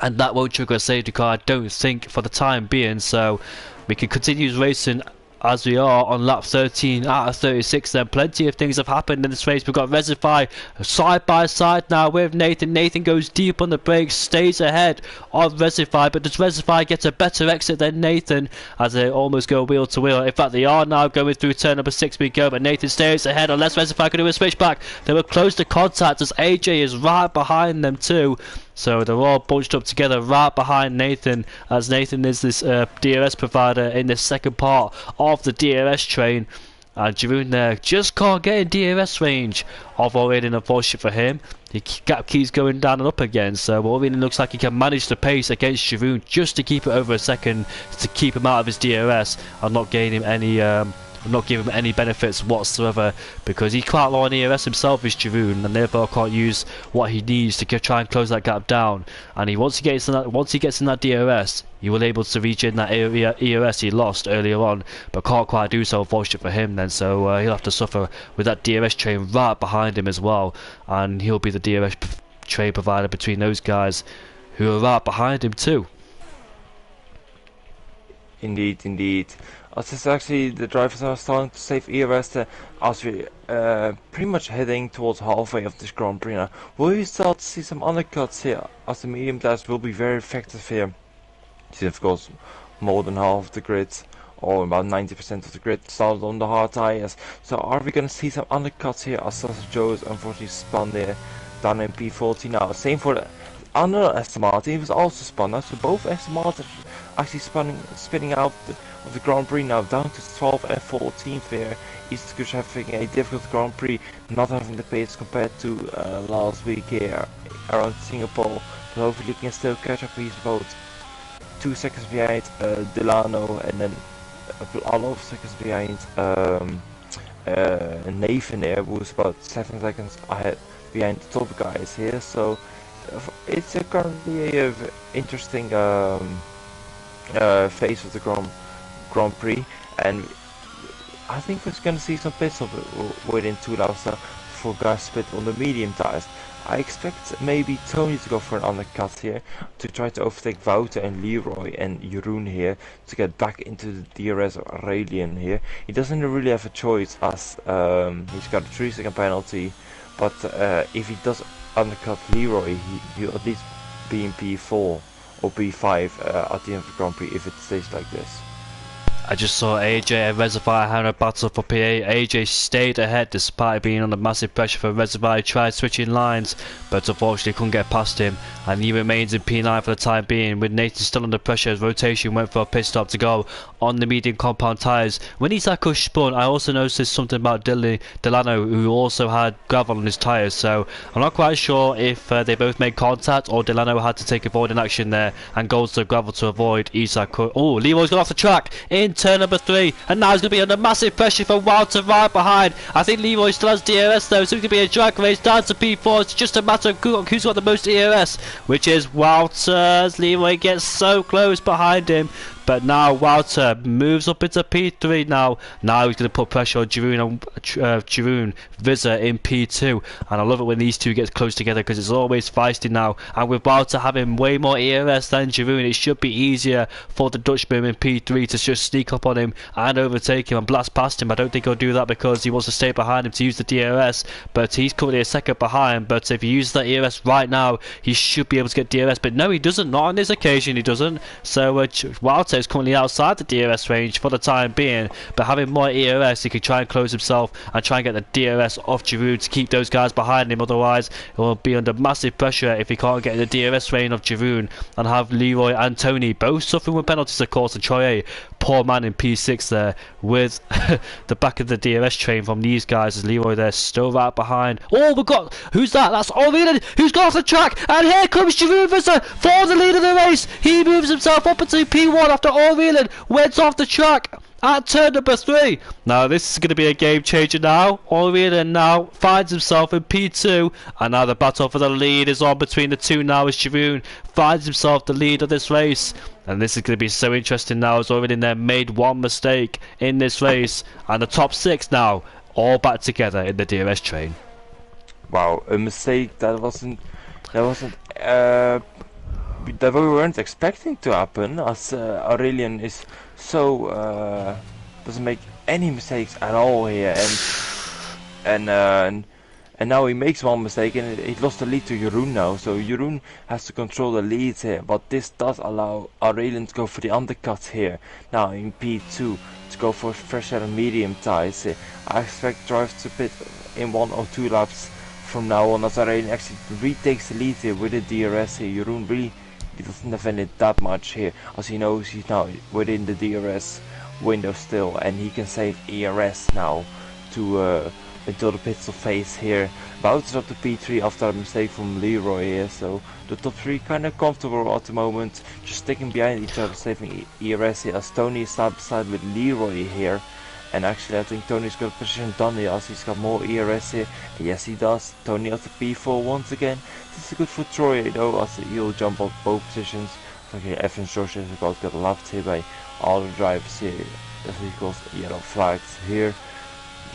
And that won't trigger a safety car, I don't think, for the time being, so we can continue racing as we are on lap 13 out of 36, then plenty of things have happened in this race. We've got Resify side by side now with Nathan. Nathan goes deep on the brakes, stays ahead of Resify, but does Resify get a better exit than Nathan as they almost go wheel to wheel? In fact, they are now going through turn number 6 we go, but Nathan stays ahead unless Resify can do a switchback. They were close to contact as AJ is right behind them too. So they're all bunched up together right behind Nathan, as Nathan is this DRS provider in the second part of the DRS train. And Jeroen there just can't get in DRS range of Aurelian, unfortunate for him. The gap keeps going down and up again, so Aurelian looks like he can manage the pace against Jeroen just to keep it over a second, to keep him out of his DRS and not gain him any not give him any benefits whatsoever, because he's quite low on ERS himself, is Jeroen, and therefore can't use what he needs to try and close that gap down. And once he gets in that DRS, he will able to reach in that ERS he lost earlier on, but can't quite do so, unfortunate for him then. So he'll have to suffer with that DRS train right behind him as well, and he'll be the DRS train provider between those guys who are right behind him too. Indeed, indeed. This is actually the drivers are starting to save ERS as we pretty much heading towards halfway of this Grand Prix now. Will you start to see some undercuts here, as the medium tires will be very effective here. See, of course, more than half of the grid, or about 90% of the grid, started on the hard tires. So are we going to see some undercuts here, as Sasha Joe's unfortunately spun there down in P40 now. Same for the other Aston Martin, he was also spun now, so both Aston Martins actually spinning out of the Grand Prix now, down to 12 and 14th here. East Coast having a difficult Grand Prix, not having the pace compared to last week here around Singapore, but hopefully he can still catch up. He's about 2 seconds behind Delano, and then a lot of seconds behind Nathan here, who's about 7 seconds ahead behind the top guys here. So it's currently a interesting phase of the Grand Prix, and I think we're going to see some pit stop within 2 laps for guys split on the medium tires. I expect maybe Tony to go for an undercut here to try to overtake Wouter and Leroy and Jeroen here to get back into the DRS or Aurelian here. He doesn't really have a choice, as he's got a 3-second penalty, but if he does undercut Leroy, he'll at least be in P4 or P5 at the end of the Grand Prix if it stays like this. I just saw AJ and Reservoir having a battle for P8. AJ stayed ahead despite being under massive pressure from Reservoir. He tried switching lines, but unfortunately couldn't get past him, and he remains in P9 for the time being, with Nathan still under pressure as rotation went for a pit stop to go on the medium compound tyres. When Isako spun, I also noticed something about Delano, who also had gravel on his tyres, so I'm not quite sure if they both made contact or Delano had to take avoiding action there and goes to gravel to avoid Isako. Oh, Leroy's got off the track in turn number 3, and now he's going to be under massive pressure from Wouter right behind. I think Leroy still has DRS though, so it's going to be a drag race down to P4. It's just a matter of who's got the most ERS, which is Wouter's. Leroy gets so close behind him, but now Wouter moves up into P3 now. Now he's going to put pressure on Jeroen Vizor in P2, and I love it when these two get close together because it's always feisty now. And with Wouter having way more ERS than Jeroen, it should be easier for the Dutchman in P3 to just sneak up on him and overtake him and blast past him. I don't think he'll do that because he wants to stay behind him to use the DRS, but he's currently a second behind. But if he uses that ERS right now, he should be able to get DRS, but no, he doesn't. Not on this occasion, he doesn't. So Wouter is currently outside the DRS range for the time being, but having more ERS, he can try and close himself and try and get the DRS off Jeroen to keep those guys behind him. Otherwise, he will be under massive pressure if he can't get the DRS range of Jeroen, and have Leroy and Tony both suffering with penalties, of course, and Troye, poor man in P6 there with the back of the DRS train from these guys, as Leroy there still right behind. Oh, we've got, who's that? That's Aurelian, who's got off the track, and here comes Jeroen Vizor for the lead of the race. He moves himself up into P1 after Aurelian went off the track at turn number 3. Now this is going to be a game changer now. Aurelian now finds himself in P2, and now the battle for the lead is on between the two now, as Jeroen finds himself the lead of this race. And this is going to be so interesting now, as Aurelian there made one mistake in this race, and the top 6 now all back together in the DRS train. Wow, a mistake that wasn't that we weren't expecting to happen, as Aurelian is so doesn't make any mistakes at all here, and now he makes one mistake and he lost the lead to Jeroen now, so Jeroen has to control the lead here, but this does allow Aurelian to go for the undercut here. Now in P2 to go for fresh air and medium tires here. I expect drives to pit in 1 or 2 laps from now on, as Aurelian actually retakes the lead here with the DRS here. Jeroen really doesn't defend it that much here, as he knows he's now within the DRS window still, and he can save ERS now to until the pits will face here. Bouts up to P3 after a mistake from Leroy here, so the top 3 kind of comfortable at the moment, just sticking behind each other, saving ERS here, as Tony is side by side with Leroy here. And actually I think Tony's got a position done here, as he's got more ERS here. Yes, he does. Tony at the P4 once again. This is good for Troy though, as he'll jump up both positions. Okay, Evans George has got lapped here by all the drivers here, as he calls yellow flags here.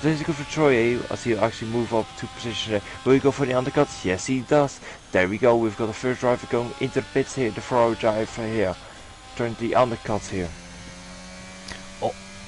This is good for Troy, as he'll actually move up 2 positions. Will he go for the undercuts? Yes, he does. There we go. We've got the first driver going into the pits here. The 4-hour driver here, turn the undercuts here.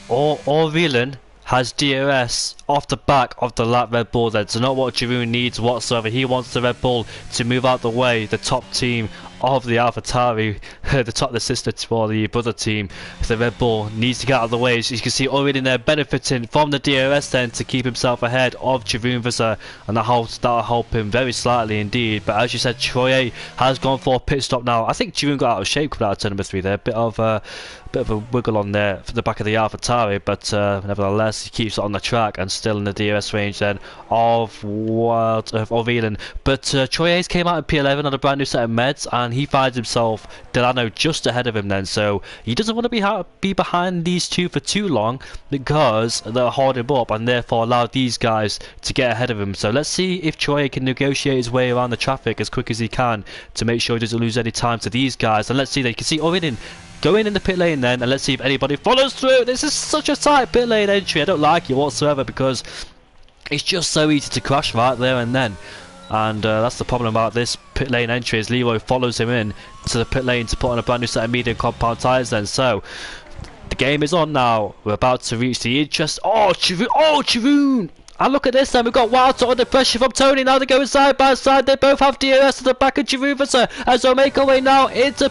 Or Whelan has DRS off the back of the lap Red Bull. That's not what Jeroen needs whatsoever. He wants the Red Bull to move out the way, the top team of the AlphaTauri, the sister or the brother team. The Red Bull needs to get out of the way. As you can see already there, benefiting from the DRS then to keep himself ahead of Jeroen, and that'll help him very slightly indeed. But as you said, Troy has gone for a pit stop now. I think Jeroen got out of shape coming out of turn number 3 there. Bit of a wiggle on there for the back of the AlphaTauri, but nevertheless he keeps it on the track and still in the DRS range then of Whelan. But Troy Hayes came out in P11 on a brand new set of meds, and he finds himself Delano just ahead of him then, so he doesn't want to be behind these 2 for too long, because they'll hold him up and therefore allow these guys to get ahead of him. So let's see if Troy can negotiate his way around the traffic as quick as he can to make sure he doesn't lose any time to these guys. And let's see, they can see Whelan going in the pit lane then, and let's see if anybody follows through. This is such a tight pit lane entry. I don't like it whatsoever, because it's just so easy to crash right there and then. And that's the problem about this pit lane entry, is Leroy follows him in to the pit lane to put on a brand new set of medium compound tyres then. So the game is on now. We're about to reach the interest. Oh, Jeroen! And look at this then, we've got Wilder under pressure from Tony. Now they're going side by side. They both have DRS at the back of Jeroen, as they'll make our way now into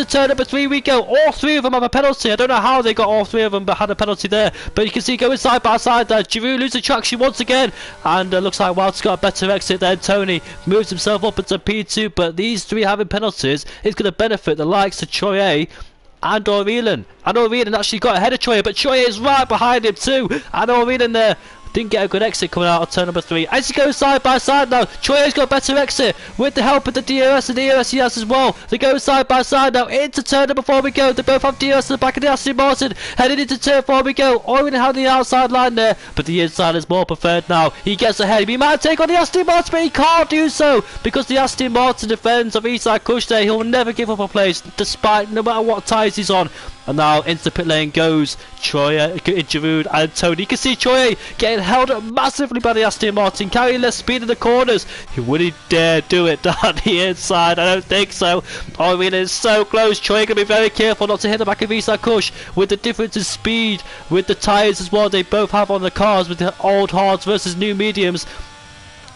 turn number 3 we go. All 3 of them have a penalty. I don't know how they got all 3 of them, but had a penalty there. But you can see going side by side there. Jeroen loses traction once again, and looks like Wilder's got a better exit there. Tony moves himself up into P2, but these 3 having penalties is going to benefit the likes of Troy A and Whelan. And Whelan actually got ahead of Troy, but Troy is right behind him too. And Whelan there didn't get a good exit coming out of turn number 3. As he goes side by side now, Troy's got a better exit with the help of the DRS, and the DRS he has as well. They go side by side now into turn number 4 we go. They both have DRS at the back of the Aston Martin. Heading into turn 4 we go. Owen had the outside line there, but the inside is more preferred now. He gets ahead. He might take on the Aston Martin, but he can't do so, because the Aston Martin defends of Isai Kush there. He'll never give up a place, despite no matter what tyres he's on. And now into the pit lane goes Jeroen and Tony. You can see Troy getting held up massively by the Aston Martin, carrying less speed in the corners. Would he dare do it down the inside? I don't think so. Whelan is so close. Troy going to be very careful not to hit the back of Isai Kush with the difference in speed, with the tyres as well they both have on the cars, with the old hards versus new mediums.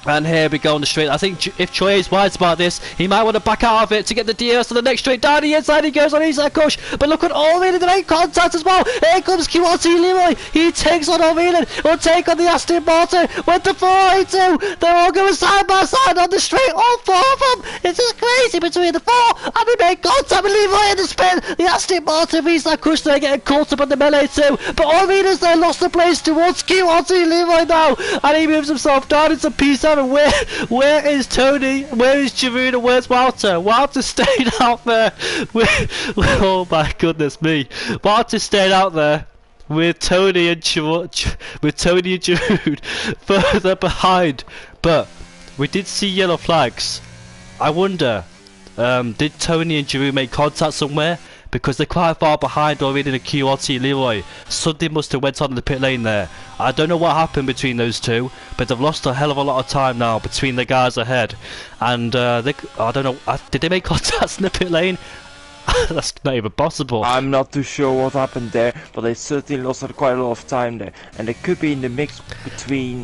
And here we go on the straight. I think if Troy is wise about this, he might want to back out of it to get the DRS to the next straight. Down the inside he goes on Isai Kush. But look at Whelan in the lane contact as well. Here comes QRT Leroy. He takes on Whelan. Will take on the Aston Martin with the 482. They're all going side by side on the straight. All 4 of them. It's just crazy between the 4. And they make contact with Leroy in the spin. The Aston Martin Isai Kush, they're getting caught up on the melee too. But Whelan's there lost the place towards QRT Leroy now. And he moves himself down into P7. Where is Tony? Where is Jeroen? And where's Walter? Walter stayed out there oh my goodness me. Walter stayed out there with Tony and Jeroen further behind. But we did see yellow flags. I wonder, did Tony and Jeroen make contact somewhere? Because they're quite far behind already in the QRT Leroy. Something must have went on in the pit lane there. I don't know what happened between those 2, but they've lost a hell of a lot of time now between the guys ahead. And I don't know, did they make contacts in the pit lane? That's not even possible. I'm not too sure what happened there, but they certainly lost quite a lot of time there, and they could be in the mix between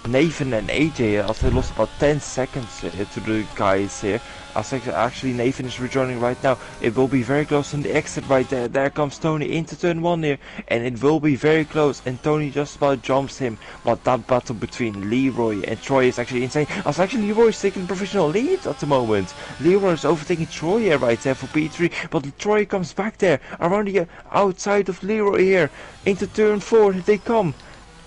Nathan and AJ, as they lost about 10 seconds to the guys here. As actually Nathan is rejoining right now. It will be very close on the exit right there. There comes Tony into turn 1 here, and it will be very close, and Tony just about jumps him. But that battle between Leroy and Troy is actually insane, as actually Leroy is taking professional lead at the moment. Leroy is overtaking Troy here right there for P3, but Troy comes back there around the outside of Leroy here. Into turn 4 they come,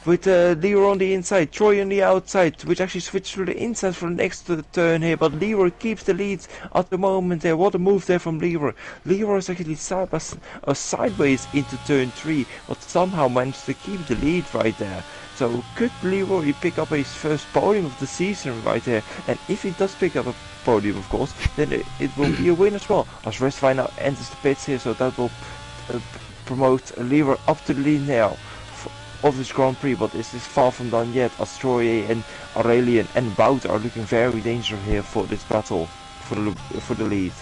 with Leroy on the inside, Troy on the outside, which actually switched to the inside for the next turn here, but Leroy keeps the lead at the moment there. What a move there from Leroy. Leroy is actually sideways into turn 3, but somehow managed to keep the lead right there. So could Leroy pick up his first podium of the season right there? And if he does pick up a podium, of course, then it will be a win as well, as Restvine now enters the pits here, so that will promote Leroy up to the lead now of this Grand Prix, but this is far from done yet, as Troy and Aurelian and Wout are looking very dangerous here for this battle for the lead.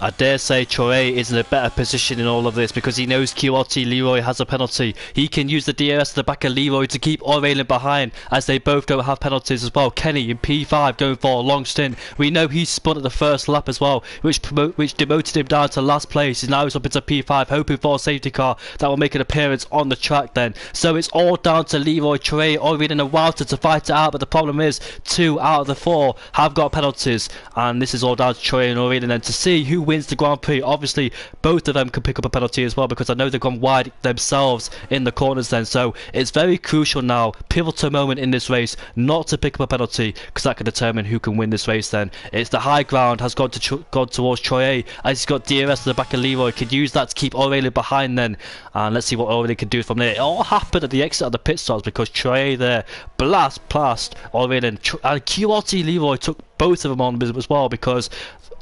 I dare say Troy is in a better position in all of this because he knows QRT Leroy has a penalty. He can use the DRS at the back of Leroy to keep Aurelian behind, as they both don't have penalties as well. Kenny in P5 going for a long stint. We know he spun at the first lap as well, which demoted him down to last place. Now he's up into P5, hoping for a safety car that will make an appearance on the track then. So it's all down to Leroy, Troy, Aurelian and Wouter to fight it out, but the problem is 2 out of the 4 have got penalties, and this is all down to Troy and Aurelian then to see who wins the Grand Prix. Obviously both of them can pick up a penalty as well, because I know they've gone wide themselves in the corners then, so it's very crucial now, pivotal moment in this race, not to pick up a penalty, because that can determine who can win this race then. It's the high ground has gone towards Troy, as he's got DRS at the back of Leroy, could use that to keep Aurelian behind then, and let's see what Aurelian can do from there. It all happened at the exit of the pit stops because Troy there blast past Aurelian, and QRT Leroy took both of them on as well, because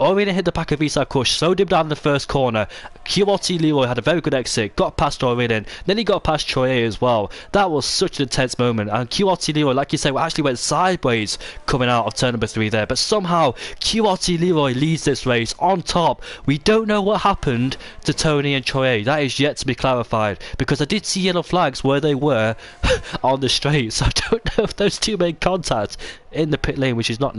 Aurelian hit the back of Isaac Kush, slowed him down in the first corner. QRT Leroy had a very good exit, got past Aurelian, then he got past Troy as well. That was such an intense moment, and QRT Leroy, like you say, actually went sideways coming out of turn number 3 there, but somehow QRT Leroy leads this race on top. We don't know what happened to Tony and Troy, that is yet to be clarified, because I did see yellow flags where they were on the straight, so I don't know if those two made contact in the pit lane, which is not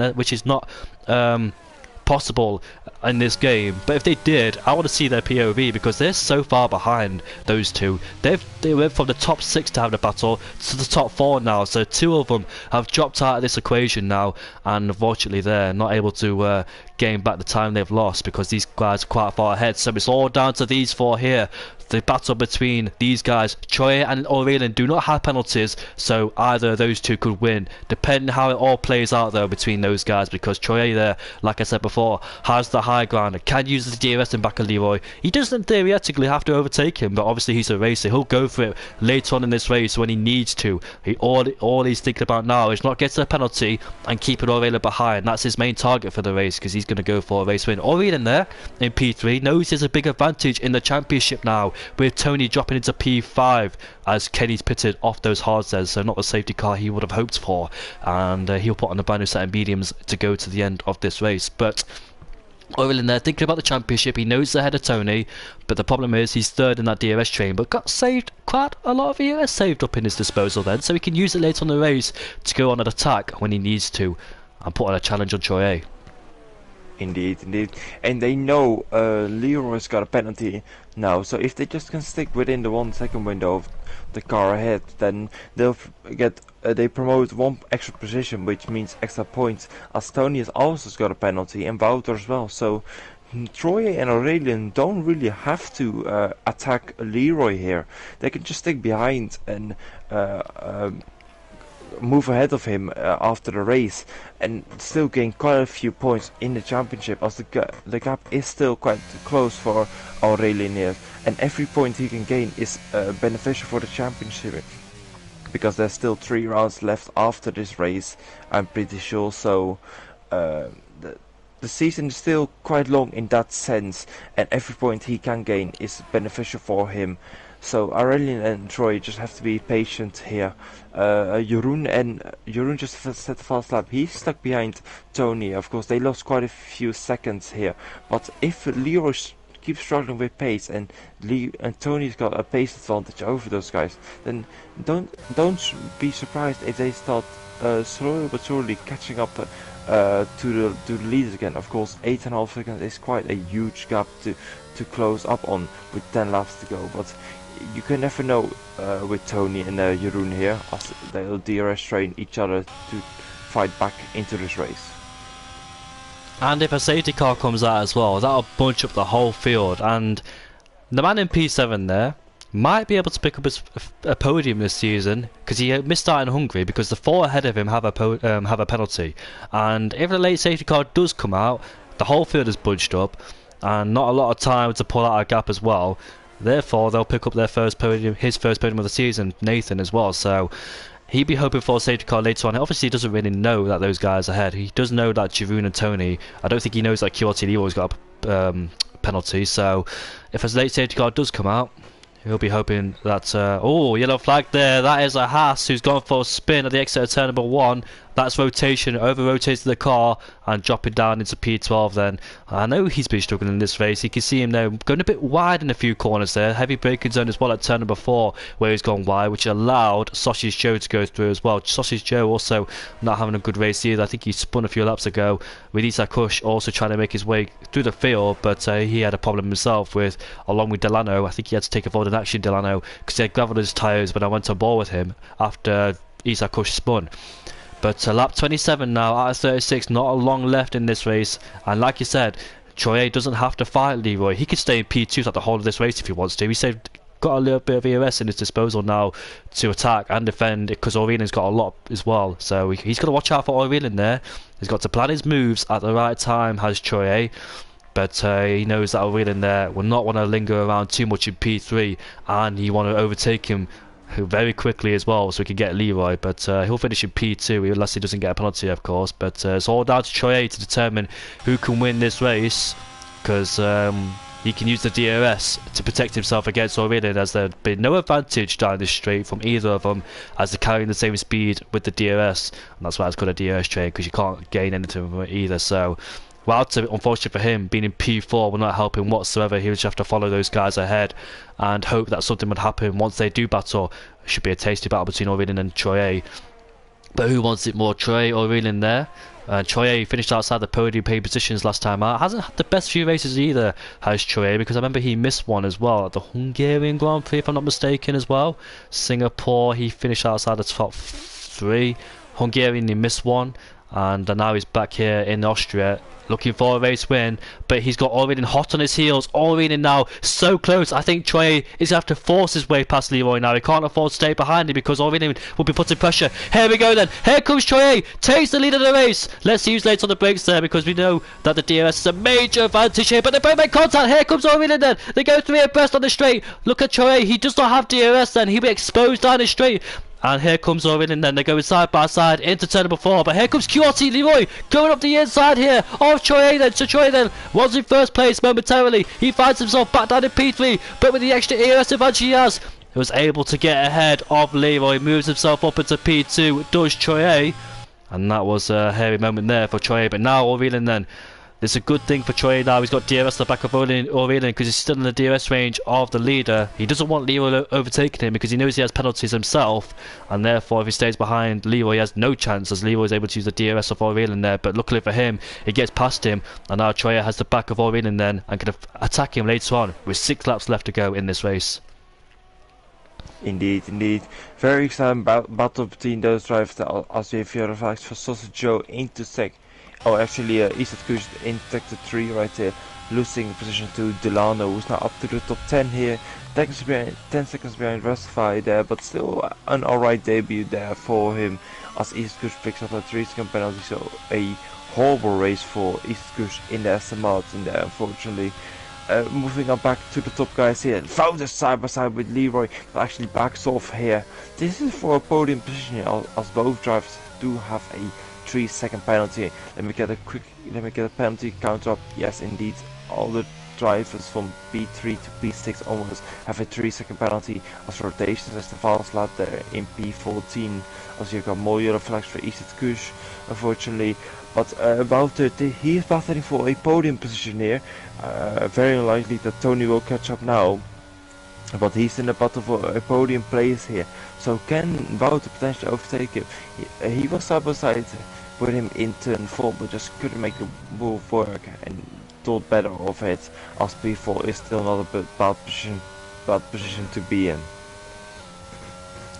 possible in this game, but if they did, I want to see their POV, because they're so far behind those two. They went from the top 6 to have the battle to the top 4 now, so 2 of them have dropped out of this equation now, and unfortunately they're not able to gain back the time they've lost, because these guys are quite far ahead. So it's all down to these 4 here. The battle between these guys, Troy and Aurelian, do not have penalties, so either of those two could win, depending how it all plays out though between those guys, because Troy there, like I said before, has the high ground and can use the DRS in back of Leroy. He doesn't theoretically have to overtake him, but obviously he's a racer, he'll go for it later on in this race when he needs to. All he's thinking about now is not getting a penalty and keeping Aurelian behind. That's his main target for the race, because he's going to go for a race win. Aurelian there in P3 knows there's a big advantage in the championship now, with Tony dropping into P5 as Kenny's pitted off those hards there, so not the safety car he would have hoped for, and he'll put on a brand new set of mediums to go to the end of this race. But Aurelian there thinking about the championship, he knows ahead of Tony, but the problem is he's 3rd in that DRS train, but got saved, quite a lot of ERS saved up in his disposal then, so he can use it later on the race to go on an attack when he needs to and put on a challenge on Troy. Indeed, and they know Leroy's got a penalty now, so if they just can stick within the 1 second window of the car ahead, then they'll get they promote 1 extra position, which means extra points, as Tony has also got a penalty and Wouter as well. So Troy and Aurelian don't really have to attack Leroy here. They can just stick behind and move ahead of him after the race, and still gain quite a few points in the championship, as the gap is still quite close for Aurelian here, and every point he can gain is beneficial for the championship, because there's still 3 rounds left after this race, I'm pretty sure. So the season is still quite long in that sense, and every point he can gain is beneficial for him. So Aurelian and Troy just have to be patient here. Jeroen just set the fast lap. He's stuck behind Tony. Of course, they lost quite a few seconds here. But if Leroy keeps struggling with pace and Tony's got a pace advantage over those guys, then don't be surprised if they start slowly but surely catching up to the leaders again. Of course, 8.5 seconds is quite a huge gap to close up on with 10 laps to go. But you can never know with Tony and Jeroen here, as they'll DRS train each other to fight back into this race. And if a safety car comes out as well, that'll bunch up the whole field, and the man in P7 there might be able to pick up a podium this season, because he missed out in Hungary because the four ahead of him have a penalty. And if the late safety car does come out, the whole field is bunched up and not a lot of time to pull out a gap as well. Therefore, they'll pick up their first podium, his first podium of the season, Nathan, as well. So he'd be hoping for a safety car later on. Obviously, he doesn't really know that those guys are ahead. He does know that Jeroen and Tony. I don't think he knows that QRT Leroy's got a penalty. So if a late safety car does come out, he'll be hoping that... oh, yellow flag there. That is a Haas who's gone for a spin at the exit of turn number 1. That's rotation, over-rotated the car and dropping down into P12 then. I know he's been struggling in this race. You can see him now going a bit wide in a few corners there. Heavy braking zone as well at turn number 4 where he's gone wide, which allowed Sausage Joe to go through as well. Sausage Joe also not having a good race either. I think he spun a few laps ago. With Isak Kush also trying to make his way through the field, but he had a problem himself with, along with Delano. I think he had to take a forward in action, Delano, because he had gravel on his tyres when I went on board with him after Isak Kush spun. But lap 27 now out of 36, not a long left in this race. And like you said, Troy doesn't have to fight Leroy. He could stay in P2 throughout the whole of this race if he wants to. He's got a little bit of ERS in his disposal now to attack and defend, because Aurelian's got a lot as well. So he's got to watch out for Aurelian there. He's got to plan his moves at the right time, has Troy. But he knows that Aurelian there will not want to linger around too much in P3, and he want to overtake him very quickly as well, so we can get Leroy. But he'll finish in P2 unless he doesn't get a penalty, of course. But it's all down to Troy to determine who can win this race, because he can use the DRS to protect himself against Aurelian, as there'd been no advantage down this straight from either of them, as they're carrying the same speed with the DRS, and that's why it's called a DRS train, because you can't gain anything from it either. So while it's unfortunate for him, being in P4 will not help him whatsoever. He'll just have to follow those guys ahead and hope that something would happen once they do battle. It should be a tasty battle between Aurelian and Troy. But who wants it more, Troy or Aurelian there? Troy finished outside the podium paid positions last time out. Hasn't had the best few races either, has Troy, because I remember he missed one as well at the Hungarian Grand Prix, if I'm not mistaken, as well. Singapore, he finished outside the top 3. Hungarian, he missed one. And now he's back here in Austria looking for a race win, but he's got Aurelian hot on his heels. Aurelian now so close. I think Troy is going to have to force his way past Leroy now. He can't afford to stay behind him because Aurelian will be putting pressure. Here we go then. Here comes Troy. Takes the lead of the race. Let's use late on the brakes there, because we know that the DRS is a major advantage here. But they both make contact. Here comes Aurelian then. They go 3 abreast on the straight. Look at Troy. He does not have DRS then. He'll be exposed down the straight. And here comes Aurelian then. They're going side by side into turn number 4. But here comes QRT Leroy going up the inside here of Troy then. So Troy then was in first place momentarily. He finds himself back down in P3. But with the extra ERS advantage he has, he was able to get ahead of Leroy. Moves himself up into P2. Does Troy. And that was a hairy moment there for Troy. But now Aurelian then. It's a good thing for Troy now. He's got DRS at the back of Aurelian, because he's still in the DRS range of the leader. He doesn't want Leroy overtaking him because he knows he has penalties himself, and therefore if he stays behind Leroy, he has no chance, as Leroy is able to use the DRS of Aurelian there. But luckily for him, he gets past him, and now Troy has the back of Aurelian then and can attack him later on with 6 laps left to go in this race. Indeed, indeed. Very exciting battle between those drivers. As we have here for Sausage Joe into second. Oh, actually, Isak Kush in sector 3 right there, losing position to Delano, who's now up to the top 10 here. 10 seconds behind Rustify there, but still an alright debut there for him, as Isak Kush picks up a 3-second penalty. So a horrible race for Isak Kush in the Aston Martin there, unfortunately. Moving on back to the top guys here, Founder side by side with Leroy, but actually backs off here. This is for a podium position here, as both drivers do have a 3-second penalty. Let me get a penalty count up. Yes, indeed, all the drivers from P3 to P6 almost have a 3-second penalty as rotations as the fast lap there in P14. Also you got more yellow flags for I S8 unfortunately. But Wouter, he is battling for a podium position here. Very unlikely that Tony will catch up now. But he's in a battle for a podium place here. So can Wouter potentially overtake him? He was side by side with him in turn 4, but just couldn't make the move work and thought better of it, as P4 is still not a bad position to be in.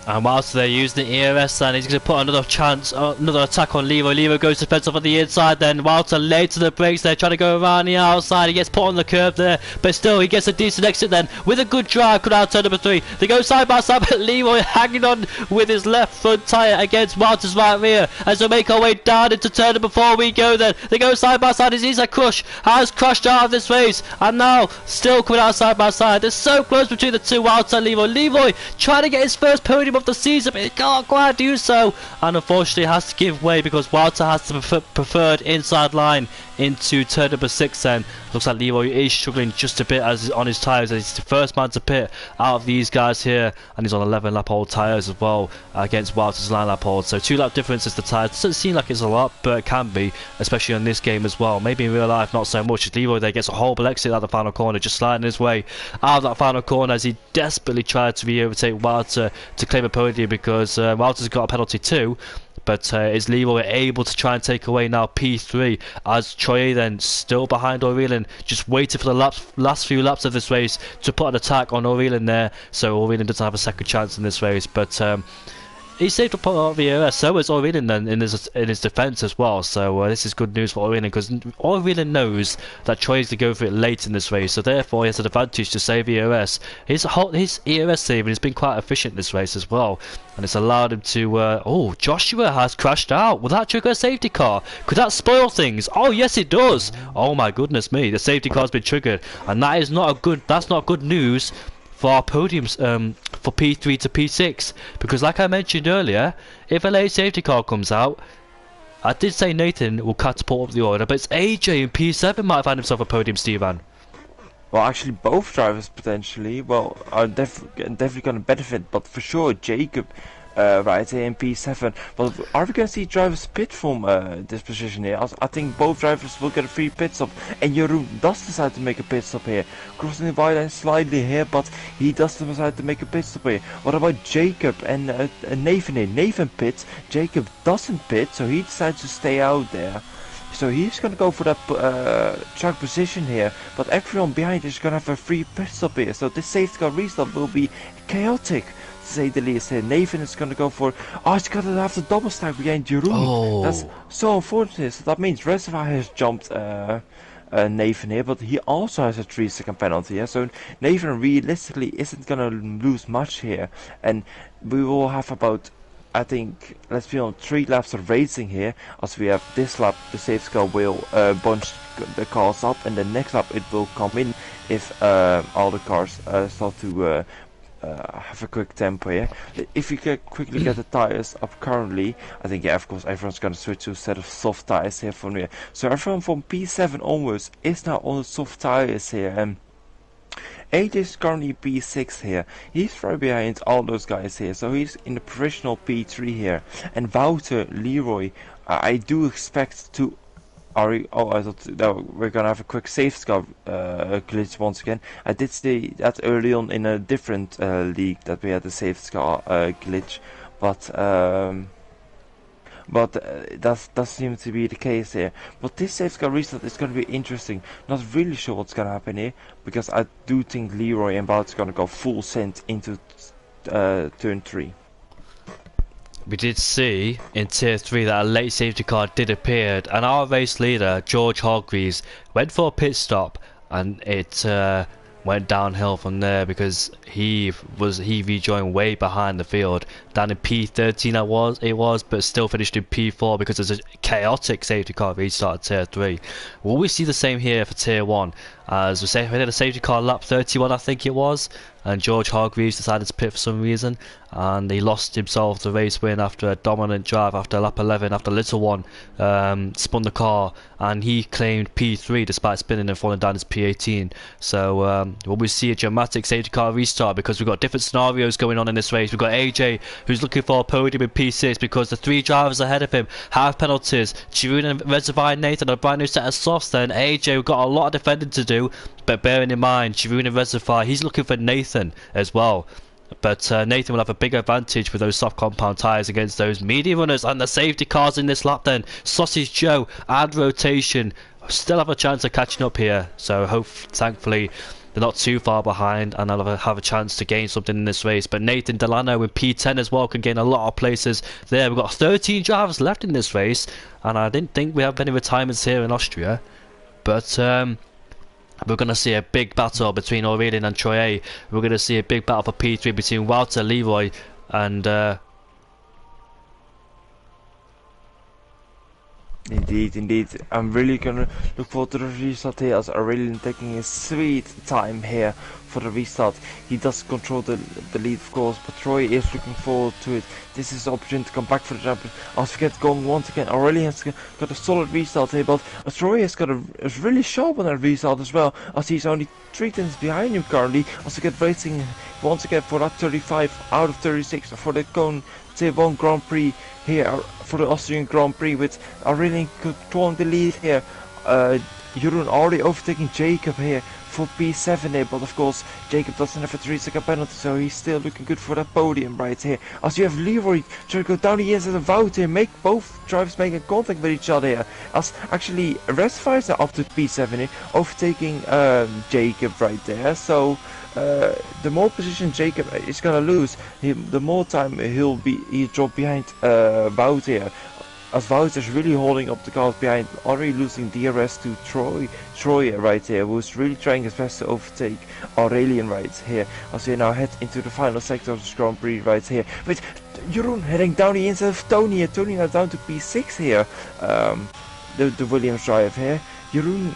And whilst they're using the ERS, and he's going to put another chance, another attack on Leroy. Leroy goes defensive on the inside, then Walter late to the brakes there, trying to go around the outside. He gets put on the curve there, but still he gets a decent exit then with a good drive. Could out turn number 3. They go side by side, but Leroy hanging on with his left front tyre against Walter's right rear. As we make our way down into turn number 4, we go then. They go side by side as Isa Crush has crushed out of this race, and now still coming out side by side. They're so close between the two, Walter and Leroy. Leroy trying to get his first podium of the season, but he can't quite do so, and unfortunately has to give way because Walter has the preferred inside line into turn number 6 then. Looks like Leroy is struggling just a bit as on his tyres, as he's the first man to pit out of these guys here, and he's on 11 lap old tyres as well against Walter's 9 lap old, so 2 lap difference is the tyres. Doesn't seem like it's a lot, but it can be, especially on this game as well. Maybe in real life not so much, as Leroy there gets a horrible exit at the final corner, just sliding his way out of that final corner as he desperately tried to overtake Walter to claim a podium, because Walter's got a penalty too. But is Leroy able to try and take away now P3, as Troy then still behind O'Reilly, just waiting for the last few laps of this race to put an attack on O'Reilly there, so O'Reilly doesn't have a second chance in this race. But he's saved up on the ERS, so is O'Reilly then in his defence as well. So this is good news for O'Reilly, because O'Reilly knows that Troy is to go for it late in this race, so therefore he has an advantage to save ERS. His ERS saving has been quite efficient this race as well, and it's allowed him to. Oh, Joshua has crashed out. Will that trigger a safety car? Could that spoil things? Oh yes, it does. Oh my goodness me, the safety car's been triggered, and that is not a good. That's not good news for our podiums for P3 to P6, because like I mentioned earlier, if a late safety car comes out, I did say Nathan will catapult up the order, but it's AJ in P7 might find himself a podium, Stevan. Well, actually both drivers potentially, well, are definitely going to benefit, but for sure Jacob right here in P7. But are we going to see drivers pit from this position here? I think both drivers will get a free pit stop, and Jeroen does decide to make a pit stop here, crossing the white line slightly here, but he does decide to make a pit stop here. What about Jacob and Nathan here? Nathan pits, Jacob doesn't pit, so he decides to stay out there. So he's going to go for that track position here, but everyone behind is going to have a free pit stop here, so this safety car restart will be chaotic, to say the least here. Nathan is going to go for, oh, he's going to have the double stack behind Jeroen. Oh. That's so unfortunate. So that means Reservoir has jumped Nathan here, but he also has a 3-second penalty here, so Nathan realistically isn't going to lose much here, and we will have about, I think, let's be on 3 laps of racing here, as we have this lap the safety car will bunch the cars up, and the next lap it will come in if all the cars start to have a quick tempo here. If you can quickly get the tires up currently, I think, yeah, of course everyone's gonna switch to a set of soft tires here from here. So everyone from P7 onwards is now on the soft tires here, and AJ is currently P6 here. He's right behind all those guys here, so he's in the provisional P3 here. And Wouter, Leroy, I do expect to. I thought that we're gonna have a quick safety car glitch once again. I did say that early on in a different league that we had a safety car glitch, but that seems to be the case here. But this safety car restart is going to be interesting. Not really sure what's going to happen here, because I do think Leroy and Wouter's going to go full send into turn 3. We did see in Tier 3 that a late safety car did appear, and our race leader, George Hargreaves, went for a pit stop, and it went downhill from there, because he rejoined way behind the field, down in P13 it was, but still finished in P4 because there's a chaotic safety car restart at Tier 3. Will we see the same here for Tier 1? As we say, we had a safety car lap 31, I think it was, and George Hargreaves decided to pit for some reason, and he lost himself the race win after a dominant drive after lap 11 after Little One spun the car, and he claimed P3 despite spinning and falling down as P18. So will we see a dramatic safety car restart, because we've got different scenarios going on in this race. We've got AJ who's looking for a podium in P6 because the 3 drivers ahead of him have penalties. Giroud and Reservoir Nathan a brand new set of softs. Then AJ, we've got a lot of defending to do, but bearing in mind Giroud and Reservoir, he's looking for Nathan as well. But Nathan will have a big advantage with those soft compound tyres against those medium runners, and the safety cars in this lap then. Sausage Joe and Rotation still have a chance of catching up here, so thankfully they're not too far behind, and they'll have a chance to gain something in this race. But Nathan Delano with P10 as well can gain a lot of places there. We've got 13 drivers left in this race, and I didn't think we have any retirements here in Austria. But we're going to see a big battle between Aurelian and Troye. We're going to see a big battle for P3 between Walter, Leroy and... Indeed. I'm really gonna look forward to the restart here, as Aurelian taking his sweet time here for the restart. He does control the lead, of course, but Troy is looking forward to it. This is the opportunity to come back for the jump. As we get going once again, Aurelian has got a solid restart here, but Troy has got a really sharp on that restart as well, as he's only 3 tenths behind him currently. As we get racing once again for that 35 out of 36 for the T1 Grand Prix here, for the Austrian Grand Prix, with Aurelian controlling the lead here. Jeroen already overtaking Jacob here for P7 here, but of course Jacob doesn't have a 3-second penalty, so he's still looking good for that podium right here. As you have Leroy trying to go down the inside of Wout here, make both drivers making contact with each other here. As actually Reservoir is up to P7 here, overtaking Jacob right there. So the more position Jacob is gonna lose, the more time he'll drop behind Wout here. As Wout is really holding up the cars behind, already losing DRS to Troy right here, who's really trying his best to overtake Aurelian right here. As we now head into the final sector of this Grand Prix right here, with Jeroen heading down the inside of Tony here. Tony now down to P6 here. The Williams drive here. Jeroen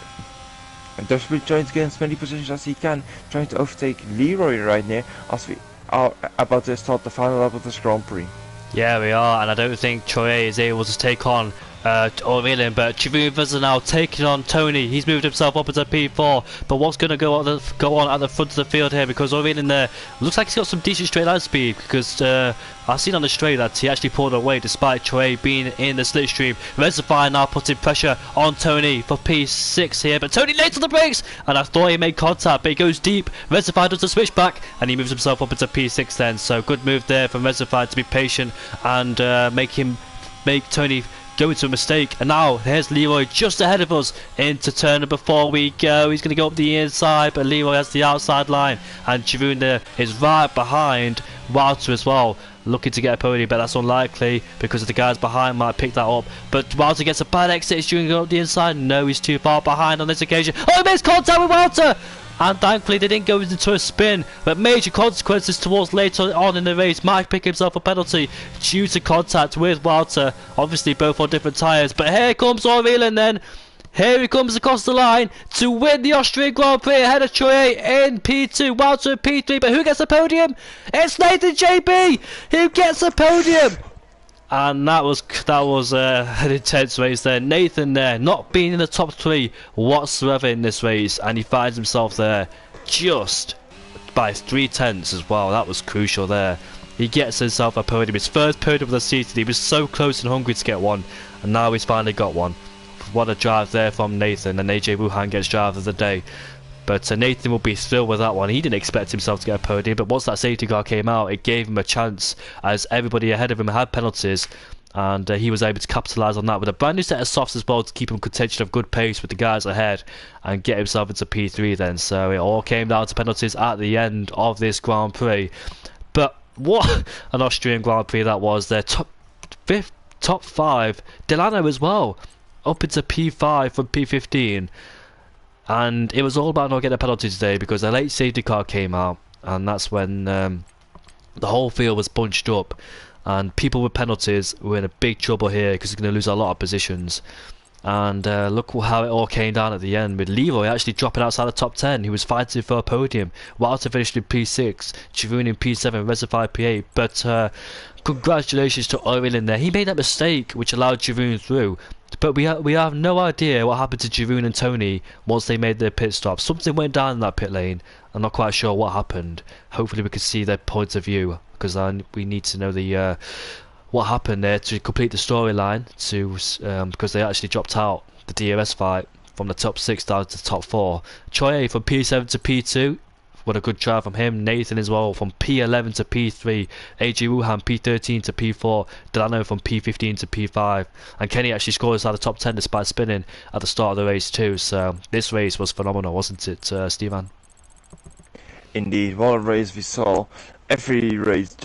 desperately trying to get as many positions as he can, trying to overtake Leroy right now, as we are about to start the final lap of this Grand Prix. Yeah, we are, and I don't think Troye is able to take on Aurelian, but Chivuva is now taking on Tony. He's moved himself up into P4, but what's going to go on at the front of the field here, because Aurelian there looks like he's got some decent straight line speed, because I've seen on the straight that he actually pulled away despite Troye being in the slipstream. Reservoir now putting pressure on Tony for P6 here, but Tony late on the brakes, and I thought he made contact, but he goes deep. Reservoir does the switch back, and he moves himself up into P6 then, so good move there from Reservoir to be patient and make Tony go into a mistake. And now here's Leroy just ahead of us into turn number 4 we go. He's going to go up the inside, but Leroy has the outside line, and Giroud is right behind Walter as well, looking to get a podium, but that's unlikely because the guys behind might pick that up. But Walter gets a bad exit. Is Giroud going up the inside? No, he's too far behind on this occasion. Oh, he makes contact with Walter! And thankfully they didn't go into a spin, but major consequences towards later on in the race. Mike picked himself a penalty due to contact with Walter, obviously both on different tyres. But here comes Aurelian then. Here he comes across the line to win the Austrian Grand Prix ahead of Troye in P2, Walter in P3. But who gets the podium? It's Nathan JB who gets the podium. And that was an intense race there. Nathan there not being in the top 3 whatsoever in this race, and he finds himself there just by 3 tenths as well. That was crucial there. He gets himself a podium, his first podium of the season. He was so close and hungry to get one, and now he's finally got one. What a drive there from Nathan, and AJ Wuhan gets driver of the day. But Nathan will be thrilled with that one. He didn't expect himself to get a podium, but once that safety car came out, it gave him a chance, as everybody ahead of him had penalties, and he was able to capitalise on that with a brand new set of softs as well to keep him contention of good pace with the guys ahead and get himself into P3 then. So it all came down to penalties at the end of this Grand Prix. But what an Austrian Grand Prix that was. Their top 5, Delano as well, up into P5 from P15. And it was all about not getting a penalty today, because a late safety car came out, and that's when the whole field was bunched up, and people with penalties were in a big trouble here because they're going to lose a lot of positions. And look how it all came down at the end, with Leroy actually dropping outside the top 10. He was fighting for a podium. Walter finished in P6, Giroud in P7, Reservoir P8. But congratulations to Owen in there. He made that mistake which allowed Giroud through. But we have no idea what happened to Giroud and Tony once they made their pit stop. Something went down in that pit lane. I'm not quite sure what happened. Hopefully we can see their points of view, because we need to know the what happened there to complete the storyline. Because they actually dropped out the DRS fight from the top 6 down to the top 4. Troye from P7 to P2. What a good drive from him. Nathan as well from P11 to P3. AJ Wuhan P13 to P4. Delano from P15 to P5. And Kenny actually scored inside the top 10 despite spinning at the start of the race too. So this race was phenomenal, wasn't it, Stevan? Indeed, what a race we saw. Every race,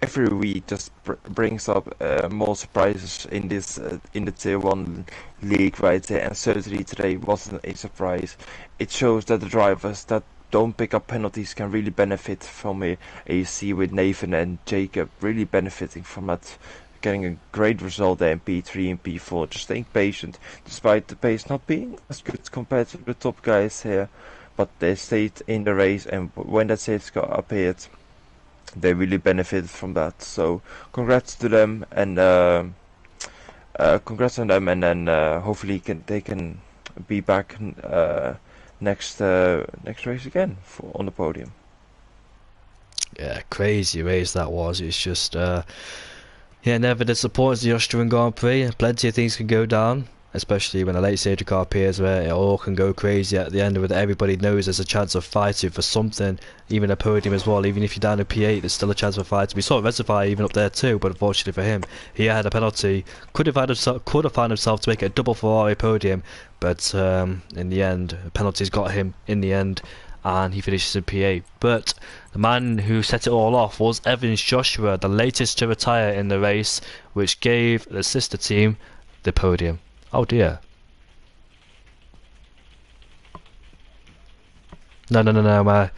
every week, just brings up more surprises in this in the Tier 1 league right there. And certainly today wasn't a surprise. It shows that the drivers that don't pick up penalties can really benefit from a AC with Nathan and Jacob really benefiting from that, getting a great result there in P3 and P4, just staying patient despite the pace not being as good compared to the top guys here, but they stayed in the race, and when that safety car appeared they really benefited from that. So congrats to them, and congrats on them, and then hopefully they can be back next race again on the podium. Yeah, crazy race that was. It's just yeah, never disappoints the Austrian Grand Prix. Plenty of things can go down, especially when a late safety car appears, where it all can go crazy at the end, where everybody knows there's a chance of fighting for something, even a podium as well. Even if you're down to P8, there's still a chance for fighting. We saw Reservoir even up there too, but unfortunately for him, he had a penalty. Could have found himself to make it a double Ferrari podium, but in the end, penalties got him in the end, and he finishes in P8. But the man who set it all off was Evans Joshua, the latest to retire in the race, which gave the sister team the podium. Oh dear. No,